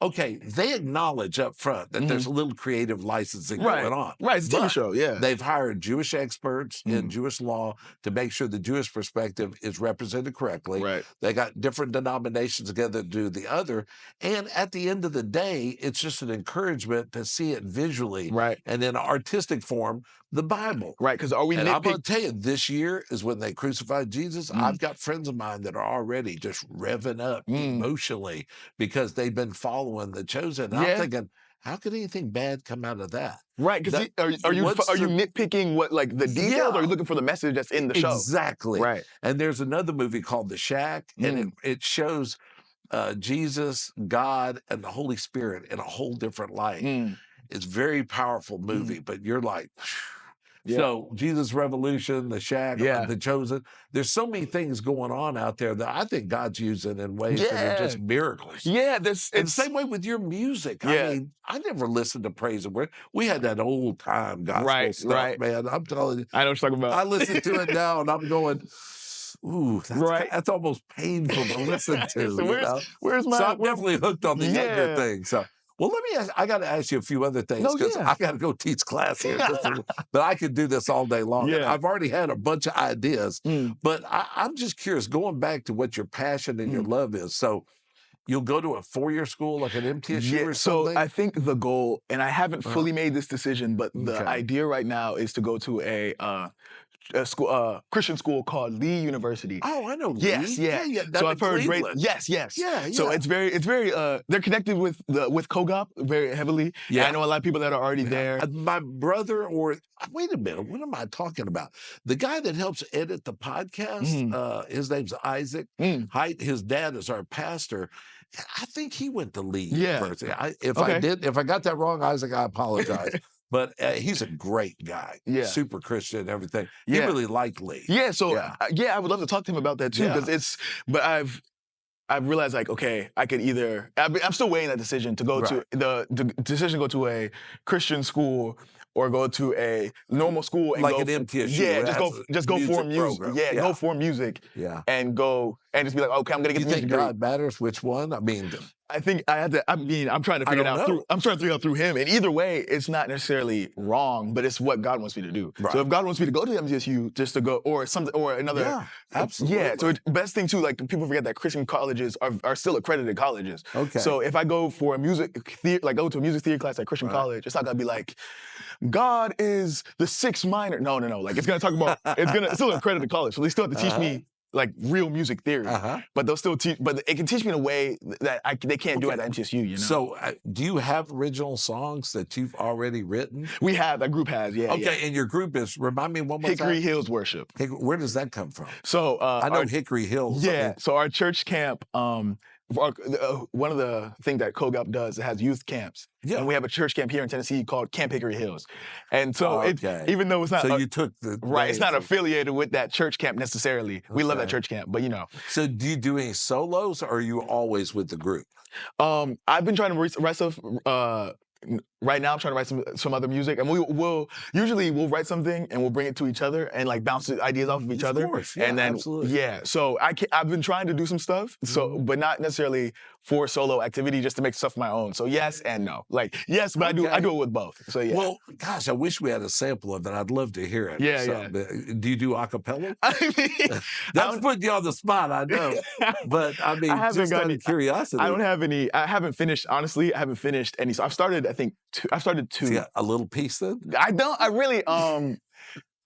S1: Okay, they acknowledge up front that there's a little creative licensing going on.
S2: Right, it's a TV show, yeah.
S1: They've hired Jewish experts in Jewish law to make sure the Jewish perspective is represented correctly.
S2: Right.
S1: They got different denominations together to do the other. And at the end of the day, it's just an encouragement to see it visually and in artistic form, the Bible.
S2: Right, because are we
S1: And I'm going to tell you, this year is when they crucified Jesus. I've got friends of mine that are already just revving up emotionally because they've been following The Chosen. And I'm thinking, how could anything bad come out of that?
S2: Right, because are you nitpicking what like the details, or are you looking for the message that's in the show?
S1: Exactly.
S2: Right.
S1: And there's another movie called The Shack, and it shows Jesus, God, and the Holy Spirit in a whole different light. It's a very powerful movie, but you're like, so Jesus Revolution, The Shack, The Chosen. There's so many things going on out there that I think God's using in ways that are just miracles.
S2: Yeah,
S1: and the same way with your music. I mean, I never listened to praise and worship. We had that old time gospel stuff, man. I'm telling you.
S2: I know what you're talking about.
S1: I listen to it now and I'm going, ooh, that's almost painful to listen to.
S2: So where's my?
S1: So I'm definitely hooked on the younger thing. So. Well, let me ask, I got to ask you a few other things because I got to go teach class here. But I could do this all day long. And I've already had a bunch of ideas. But I'm just curious, going back to what your passion and your love is. So you'll go to a 4-year school like an MTSU or something?
S2: So I think the goal, and I haven't fully made this decision, but the idea right now is to go to a school, Christian school called Lee University.
S1: Oh, I know Lee.
S2: Yes, yeah. So I've heard great. Yes. Yeah. So it's very. They're connected with COGOP very heavily. Yeah. I know a lot of people that are already there.
S1: My brother, wait a minute, what am I talking about? The guy that helps edit the podcast. His name's Isaac Height. His dad is our pastor. I think he went to Lee University. If I got that wrong, Isaac, I apologize. But he's a great guy. Super Christian and everything. He really liked Lee.
S2: Yeah, so I would love to talk to him about that too, because but I've realized like, okay, I could either, I'm still weighing that decision to go to the decision to go to a Christian school or go to a normal school and
S1: like
S2: go,
S1: an MTSU.
S2: Yeah, just go for music. Yeah, go for music.
S1: Yeah.
S2: And go and just be like, okay, I'm gonna get the music.
S1: You think God matters which one? I mean,
S2: I think I had to. I mean, I'm trying to figure it out. I'm trying to figure it out through him. And either way, it's not necessarily wrong, but it's what God wants me to do. Right. So if God wants me to go to MTSU just to go, or something, or another,
S1: absolutely.
S2: Yeah. So best thing too, like people forget that Christian colleges are still accredited colleges. Okay. So if I go for a music theater, like go to a music theater class at Christian college, it's not gonna be like, God is the sixth minor. No. Like it's gonna talk about. It's still an accredited college, so they still have to teach me like real music theory, but they'll still teach. But it can teach me in a way that they can't do at MTSU. You know.
S1: So, do you have original songs that you've already written?
S2: We have. That group has. Yeah.
S1: Okay, and your group is. Remind me one more time.
S2: Hickory Hills Worship.
S1: Where does that come from?
S2: So
S1: I know Hickory Hills.
S2: Yeah. So our church camp. One of the things that COGOP does, it has youth camps. Yeah. And we have a church camp here in Tennessee called Camp Hickory Hills. And so even though it's not...
S1: So you took the...
S2: Right, it's not affiliated with that church camp necessarily. We love that church camp, but you know.
S1: So do you do any solos, or are you always with the group?
S2: I've been trying to write stuff... Right now, I'm trying to write some other music, and we'll write something and we'll bring it to each other and like bounce the ideas off of each other.
S1: Of course, yeah,
S2: and then
S1: absolutely.
S2: So I've been trying to do some stuff, but not necessarily for solo activity, just to make stuff my own. So yes and no, like yes, but I do it with both. So yeah.
S1: Well, gosh, I wish we had a sample of it. I'd love to hear it.
S2: Yeah.
S1: Do you do a cappella?
S2: I mean,
S1: that's putting you on the spot, I know. But I mean, just out of curiosity.
S2: I don't have any. I haven't finished. Honestly, I haven't finished any. So I've started. I think I've started 2.
S1: So you got a little piece then?
S2: I really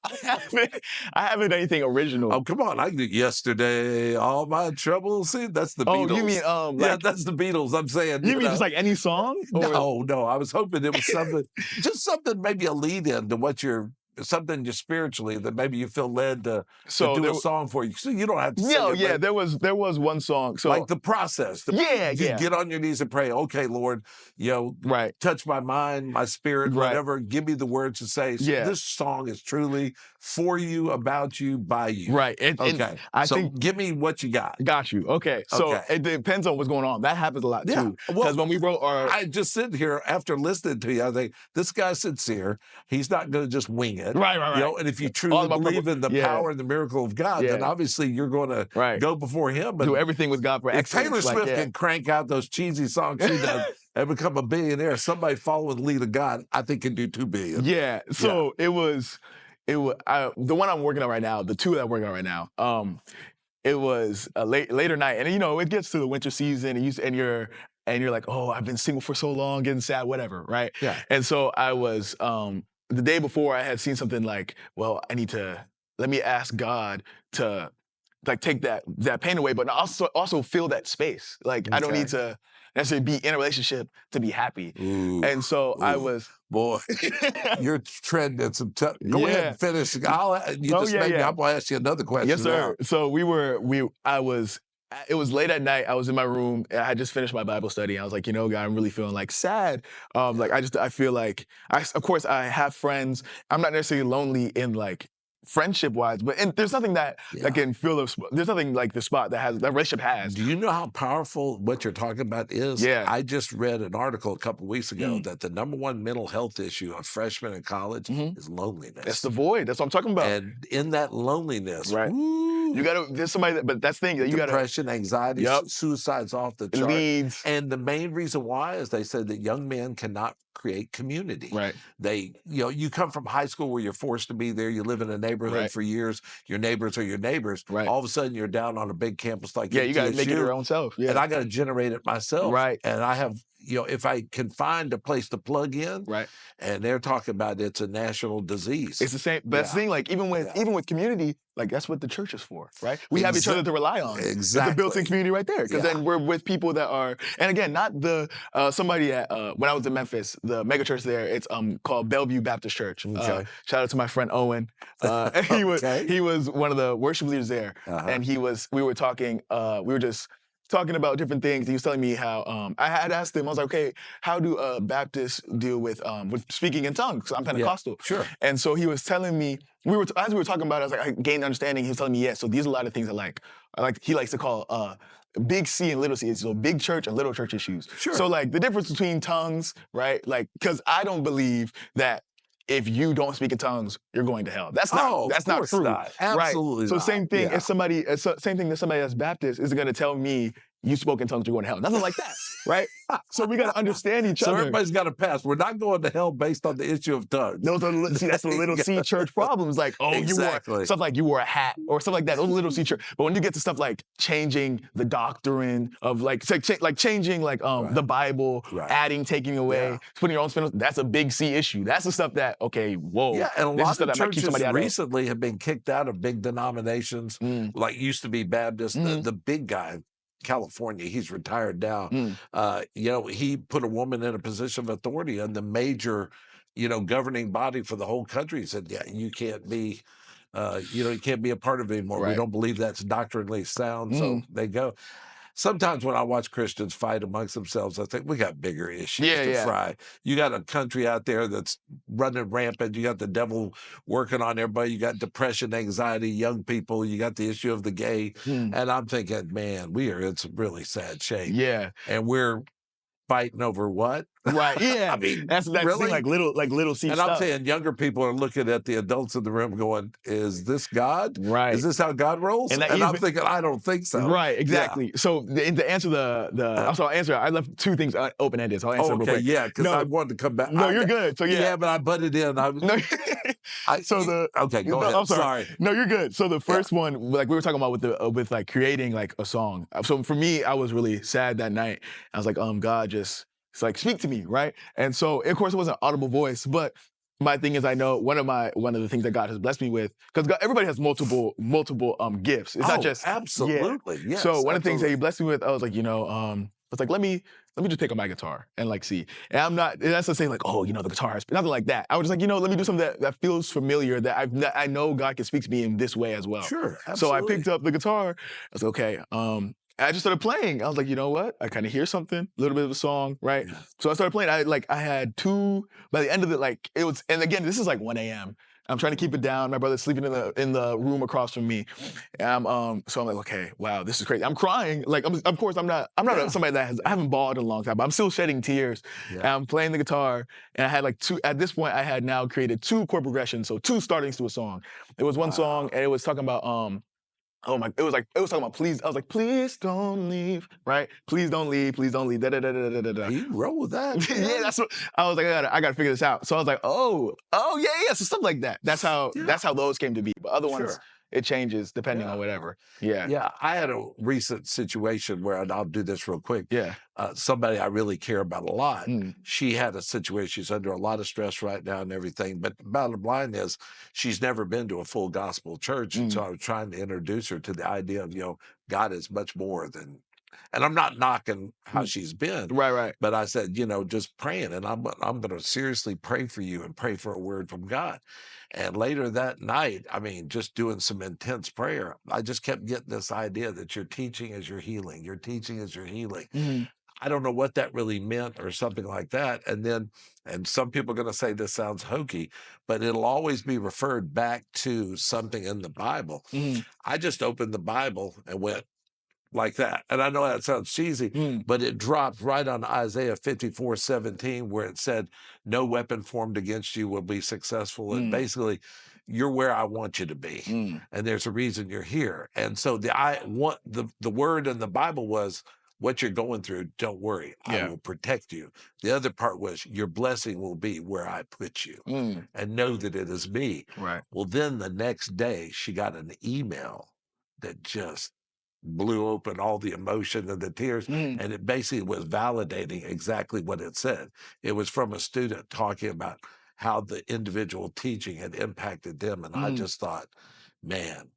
S2: I haven't done anything original.
S1: Oh, come on. I can do Yesterday, All My Troubles. See, that's the Beatles.
S2: Oh, you mean
S1: yeah, that's the Beatles. I'm saying.
S2: You mean just like any song? Or?
S1: No. I was hoping it was something, just something, maybe a lead in to what you're, something just spiritually that maybe you feel led to do a song for you. So you don't have to sing it.
S2: Yeah, there was one song. So
S1: like the process. You get on your knees and pray, okay, Lord, touch my mind, my spirit, whatever. Give me the words to say. So this song is truly for you, about you, by you.
S2: Right.
S1: Okay.
S2: I
S1: so
S2: think,
S1: give me what you got.
S2: Got you. Okay. So it depends on what's going on. That happens a lot too. Because when we wrote our...
S1: I just sit here after listening to you, I think, this guy's sincere. He's not going to just wing it.
S2: Right.
S1: You know, and if you truly believe in the power and the miracle of God, then obviously you're going to go before him.
S2: Do everything with God for excellence.
S1: Taylor Swift can crank out those cheesy songs she does and become a billionaire. Somebody following the lead of God, I think, can do $2 billion.
S2: Yeah. So it was the one I'm working on right now, the two that I'm working on right now. It was a later night, and it gets to the winter season, and you're like, oh, I've been single for so long, getting sad, whatever, right?
S1: Yeah.
S2: And so I was the day before I had seen something like, well, let me ask God to like take that pain away, but also fill that space. Like I don't need to necessarily be in a relationship to be happy. And so I was...
S1: Boy, you're treading some tough... Go ahead and finish. I'm going to ask you another question.
S2: Yes, sir.
S1: Now.
S2: So it was late at night. I was in my room. I had just finished my Bible study. I was like, God, I'm really feeling like sad. I feel like, of course, I have friends. I'm not necessarily lonely in like friendship-wise, but there's nothing that can fill there's nothing like the spot that relationship has.
S1: Do you know how powerful what you're talking about is?
S2: Yeah.
S1: I just read an article a couple of weeks ago that the #1 mental health issue of freshmen in college is loneliness.
S2: That's the void. That's what I'm talking about.
S1: And in that loneliness,
S2: there's somebody but that's the thing that you got
S1: depression, anxiety, suicide's off the chart.
S2: Leads.
S1: And the main reason why is they said that young men cannot create community.
S2: Right.
S1: You come from high school where you're forced to be there. You live in a neighborhood for years. Your neighbors are your neighbors.
S2: Right.
S1: All of a sudden, you're down on a big campus like
S2: you got to make it your own self. Yeah.
S1: And I got to generate it myself.
S2: Right.
S1: And I have, if I can find a place to plug in.
S2: Right.
S1: And they're talking about it's a national disease.
S2: It's the same. But that's the thing. Like even with community, like that's what the church is for, right? We have each other to rely on.
S1: Exactly.
S2: It's a built-in community right there. Because then we're with people that are, and again, not the somebody at when I was in Memphis, the mega church there. It's called Bellevue Baptist Church. Shout out to my friend Owen. He was one of the worship leaders there, and we were talking. We were just talking about different things. He was telling me how I had asked him. I was like, okay, how do Baptists deal with speaking in tongues? 'Cause I'm Pentecostal.
S1: Yeah, sure.
S2: And so he was telling me, as we were talking about it, I was like, I gained understanding. He was telling me, so these are a lot of things he likes to call big C and little C. So big church and little church issues.
S1: Sure.
S2: So like the difference between tongues, right? Like, because I don't believe that if you don't speak in tongues, you're going to hell. That's not true.
S1: Absolutely.
S2: Right? So same thing. If same thing that somebody that's Baptist is going to tell me you spoke in tongues, you're going to hell. Nothing like that, right? So we got to understand each other.
S1: So everybody's got to pass. We're not going to hell based on the issue of tongues.
S2: That's the little C church problems. Like, stuff like you wore a hat or stuff like that. Those little C church. But when you get to stuff like changing the doctrine of changing the Bible, adding, taking away, putting your own spin, that's a big C issue. That's the stuff that, whoa.
S1: Yeah, and a lot of churches recently have been kicked out of big denominations, like used to be Baptist. The big guy, California, he's retired now. He put a woman in a position of authority in the major, governing body for the whole country. He said, you can't be, you can't be a part of it anymore.
S2: Right.
S1: We don't believe that's doctrinally sound. So they go. Sometimes when I watch Christians fight amongst themselves, I think we got bigger issues to fry. You got a country out there that's running rampant. You got the devil working on everybody. You got depression, anxiety, young people. You got the issue of the gay. And I'm thinking, man, we are in some really sad shape.
S2: Yeah.
S1: And we're fighting over what?
S2: Right. Yeah.
S1: I mean,
S2: that's
S1: really?
S2: like little C
S1: and
S2: stuff.
S1: I'm saying younger people are looking at the adults in the room going, is this God?
S2: Right.
S1: Is this how God rolls? And I'm thinking, I don't think so.
S2: Right. Exactly. Yeah. So to answer I left two things open-ended. So I'll answer real quick.
S1: Yeah, because I wanted to come back.
S2: No, you're good. So
S1: yeah, but I butted in. Go ahead.
S2: I'm sorry. No, you're good. So the first one, like we were talking about with like creating like a song. So for me, I was really sad that night. I was like, God, just it's like, speak to me, right? And so, of course, it wasn't an audible voice, but my thing is, I know one of the things that God has blessed me with, because everybody has multiple gifts. It's not just
S1: absolutely.
S2: Yeah.
S1: Yes,
S2: So one of the things that
S1: absolutely.
S2: He blessed me with, I was like, I was like, let me just pick up my guitar and like see. And and that's not saying like, oh, the guitar has nothing like that. I was just like, let me do something that feels familiar, that I know God can speak to me in this way as well.
S1: Sure,
S2: So I
S1: absolutely.
S2: picked up the guitar. I was like, okay. And I just started playing. I was like, you know what? I kind of hear something, a little bit of a song, right?
S1: Yeah.
S2: So I started playing. I had two, by the end of it, like it was, and again, this is like 1 a.m. I'm trying to keep it down. My brother's sleeping in the room across from me. And so I'm like, okay, wow, this is crazy. I'm crying. Like, of course, I'm not
S1: Yeah.
S2: somebody I haven't bawled in a long time, but I'm still shedding tears.
S1: Yeah.
S2: And I'm playing the guitar, and I had like at this point, I had now created 2 chord progressions, so 2 startings to a song. There was one song, and it was talking about, it was talking about please. I was like, please don't leave, right? Please don't leave, da da da da da da da.
S1: You roll with that.
S2: Yeah, that's what I was like. I gotta figure this out. So I was like, oh yeah, so stuff like that. That's how those came to be. But other ones,
S1: Sure.
S2: it changes depending on whatever. Yeah.
S1: Yeah, I had a recent situation where, and I'll do this real quick.
S2: Yeah.
S1: Somebody I really care about a lot.
S2: Mm.
S1: She had a situation. She's under a lot of stress right now and everything. But the bottom line is, she's never been to a full gospel church, and so I was trying to introduce her to the idea of God is much more than. And I'm not knocking how she's been,
S2: Right.
S1: but I said, just praying, and I'm going to seriously pray for you and pray for a word from God. And later that night, I mean, just doing some intense prayer, I just kept getting this idea that your teaching is your healing. Your teaching is your healing.
S2: Mm.
S1: I don't know what that really meant or something like that. And some people are going to say this sounds hokey, but it'll always be referred back to something in the Bible.
S2: Mm.
S1: I just opened the Bible and went like that. And I know that sounds cheesy, but it dropped right on Isaiah 54:17, where it said, no weapon formed against you will be successful. And basically, you're where I want you to be. And there's a reason you're here. And so the word in the Bible was, what you're going through, don't worry. I will protect you. The other part was, your blessing will be where I put you. And know that it is me.
S2: Right.
S1: Well, then the next day, she got an email that just blew open all the emotion and the tears. And it basically was validating exactly what it said. It was from a student talking about how the individual teaching had impacted them. And I just thought, man,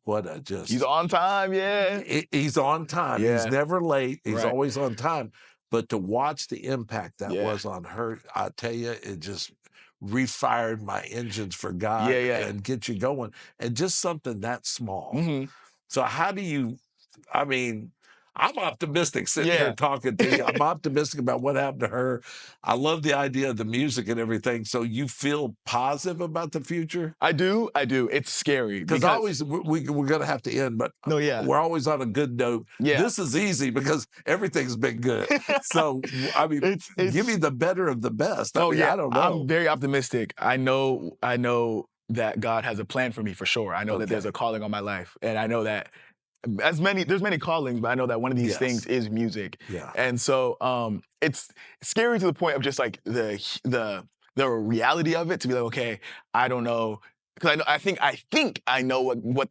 S2: He's on time, yeah.
S1: He's on time.
S2: Yeah.
S1: He's never late. He's
S2: Right.
S1: always on time. But to watch the impact that
S2: Yeah.
S1: was on her, I tell you, it just refired my engines for God and get you going. And just something that small. So how do you, I mean, I'm optimistic sitting here talking to you. I'm optimistic about what happened to her. I love the idea of the music and everything. So you feel positive about the future?
S2: I do. It's scary.
S1: Because always we're going to have to end, but we're always on a good note.
S2: Yeah.
S1: This is easy because everything's been good. So, I mean, give me the better of the best. I mean, I don't know.
S2: I'm very optimistic. I know that God has a plan for me for sure. I know that there's a calling on my life. And I know that there's many callings, but I know that one of these things is music.
S1: Yeah.
S2: And so it's scary to the point of just like the reality of it, to be like, okay, I don't know. Because I think I know what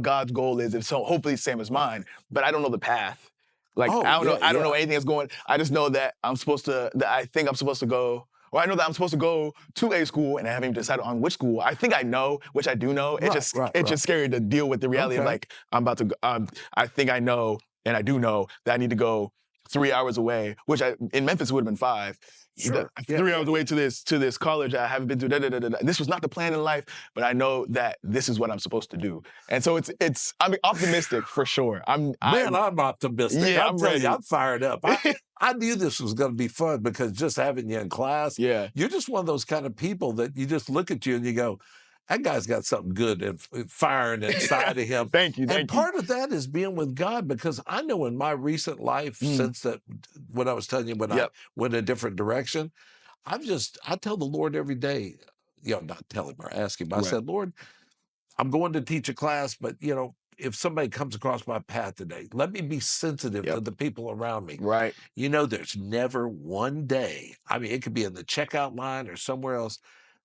S2: God's goal is, and so hopefully it's the same as mine, but I don't know the path. Like I don't know anything that's going. I just know that I think I'm supposed to go. Or I know that I'm supposed to go to a school, and I haven't even decided on which school. I think I know, which I do know. It's just scary to deal with the reality of like, I'm about to. I think I know, and I do know that I need to go 3 hours away, which in Memphis would have been 5.
S1: Sure.
S2: 3 hours away to this college I haven't been to. This was not the plan in life, but I know that this is what I'm supposed to do. And so I'm optimistic for sure. I'm
S1: optimistic.
S2: Yeah,
S1: I'm telling you, I'm fired up. I knew this was going to be fun because just having you in class, you're just one of those kind of people that you just look at you and you go, that guy's got something good and firing inside of him.
S2: Thank you.
S1: And part of that is being with God, because I know in my recent life, since when I was telling you when I went a different direction, I tell the Lord every day, not tell him or ask him. I said, Lord, I'm going to teach a class, but if somebody comes across my path today, let me be sensitive to the people around me.
S2: Right.
S1: There's never one day, I mean, it could be in the checkout line or somewhere else,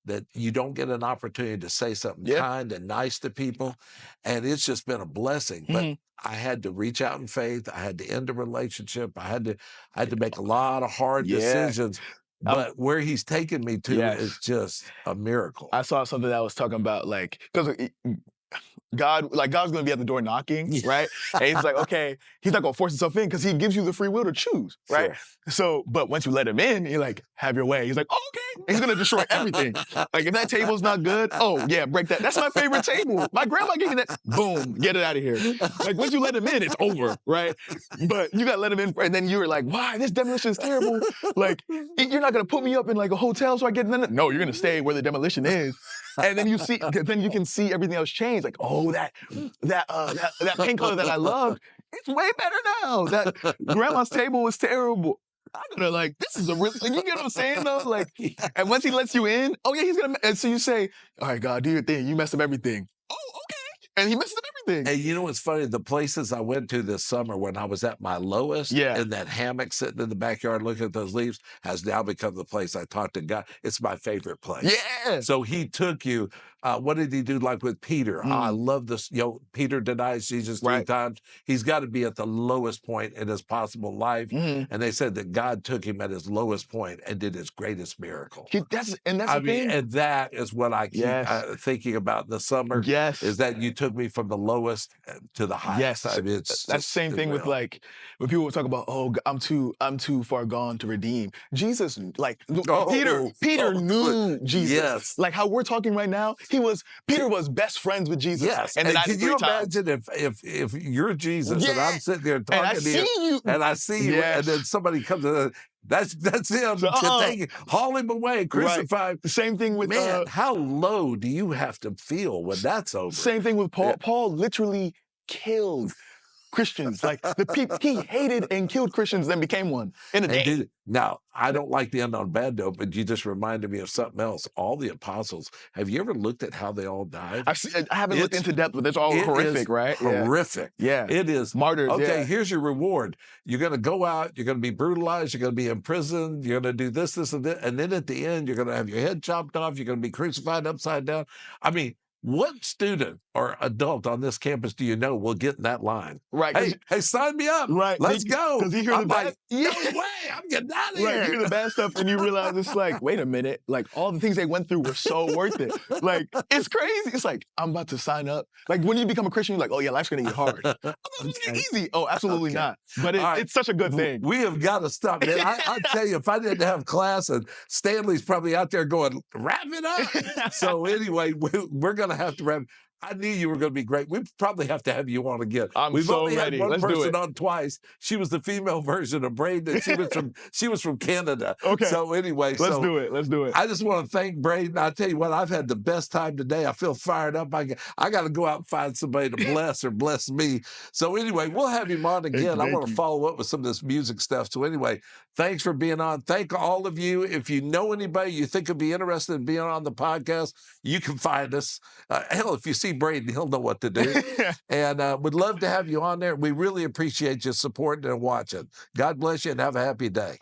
S1: that you don't get an opportunity to say something kind and nice to people. And it's just been a blessing. But I had to reach out in faith. I had to end a relationship. I had to make a lot of hard decisions. But where he's taken me to is just a miracle.
S2: I saw something that was talking about like, because God's gonna be at the door knocking, right? And he's like, okay, he's not gonna force himself in because he gives you the free will to choose, right? Sure. So, but once you let him in, you're like, have your way. He's like, oh, okay. And he's gonna destroy everything. Like if that table's not good, oh yeah, break that. That's my favorite table. My grandma gave me that. Boom, get it out of here. Like once you let him in, it's over, right? But you gotta let him in, and then you were like, why? This demolition is terrible. Like you're not gonna put me up in like a hotel so I get none. No, you're gonna stay where the demolition is. And then then you can see everything else change. Like, oh, that paint color that I loved, it's way better now. That grandma's table was terrible. I'm gonna like, this is a real, like, you get what I'm saying though? Like, and once he lets you in, oh yeah, he's gonna, and so you say, all right, God, do your thing. You messed up everything. Oh, okay. And he messed up everything.
S1: And you know what's funny? The places I went to this summer when I was at my lowest, in that hammock sitting in the backyard looking at those leaves, has now become the place I talk to God. It's my favorite place.
S2: Yeah.
S1: So he took you. What did he do like with Peter? I love this. You know, Peter denies Jesus 3 times. He's got to be at the lowest point in his possible life. And they said that God took him at his lowest point and did his greatest miracle.
S2: That's the thing.
S1: And that is what I keep thinking about in the summer. Is that you took me from the lowest to the highest. I mean,
S2: that's the same thing with like when people talk about, oh, I'm too far gone to redeem. Jesus, like Peter knew Jesus.
S1: Yes.
S2: Like how we're talking right now. Peter was best friends with Jesus.
S1: Yes. And can you imagine if you're Jesus and I'm sitting there talking to you and I see you and then somebody comes in, that's him. Haul him away, crucify him.
S2: Same thing with
S1: how low do you have to feel when that's over?
S2: Same thing with Paul. Paul literally killed Christians. Like the people, he hated and killed Christians, then became one in a day.
S1: Now, I don't like the end on a bad note, but you just reminded me of something else. All the apostles, have you ever looked at how they all died?
S2: I haven't looked into depth, but it's all horrific, right?
S1: Horrific.
S2: Yeah.
S1: It is.
S2: Martyrs.
S1: Okay, here's your reward. You're going to go out, you're going to be brutalized, you're going to be imprisoned, you're going to do this, and this, and then at the end, you're going to have your head chopped off, you're going to be crucified upside down. I mean, what student or adult on this campus do you know will get in that line?
S2: Right.
S1: Hey, sign me up.
S2: Right.
S1: Let's go.
S2: Because you hear the bad.
S1: No way. I'm getting out of here.
S2: You hear the bad stuff and you realize it's like, wait a minute. Like all the things they went through were so worth it. Like it's crazy. It's like, I'm about to sign up. Like when you become a Christian, you're like, oh yeah, life's going to get hard. It's gonna get easy. Oh, absolutely not. But it's such a good thing.
S1: We have got to stop. Man, I tell you, if I didn't have class, and Stanley's probably out there going, wrap it up. So anyway, we're going to have to wrap. I knew you were going to be great. We probably have to have you on again. We've only had one person on twice. She was the female version of Braiden. She was from Canada.
S2: Okay.
S1: So anyway,
S2: let's do it. Let's do it.
S1: I just want to thank Braiden. I tell you what, I've had the best time today. I feel fired up. I got to go out and find somebody to bless or bless me. So anyway, we'll have him on again. I want to follow up with some of this music stuff. So anyway, thanks for being on. Thank all of you. If you know anybody you think would be interested in being on the podcast, you can find us. Hell, if you see Braiden, he'll know what to do. And would love to have you on there. We really appreciate you supporting and watching. God bless you and have a happy day.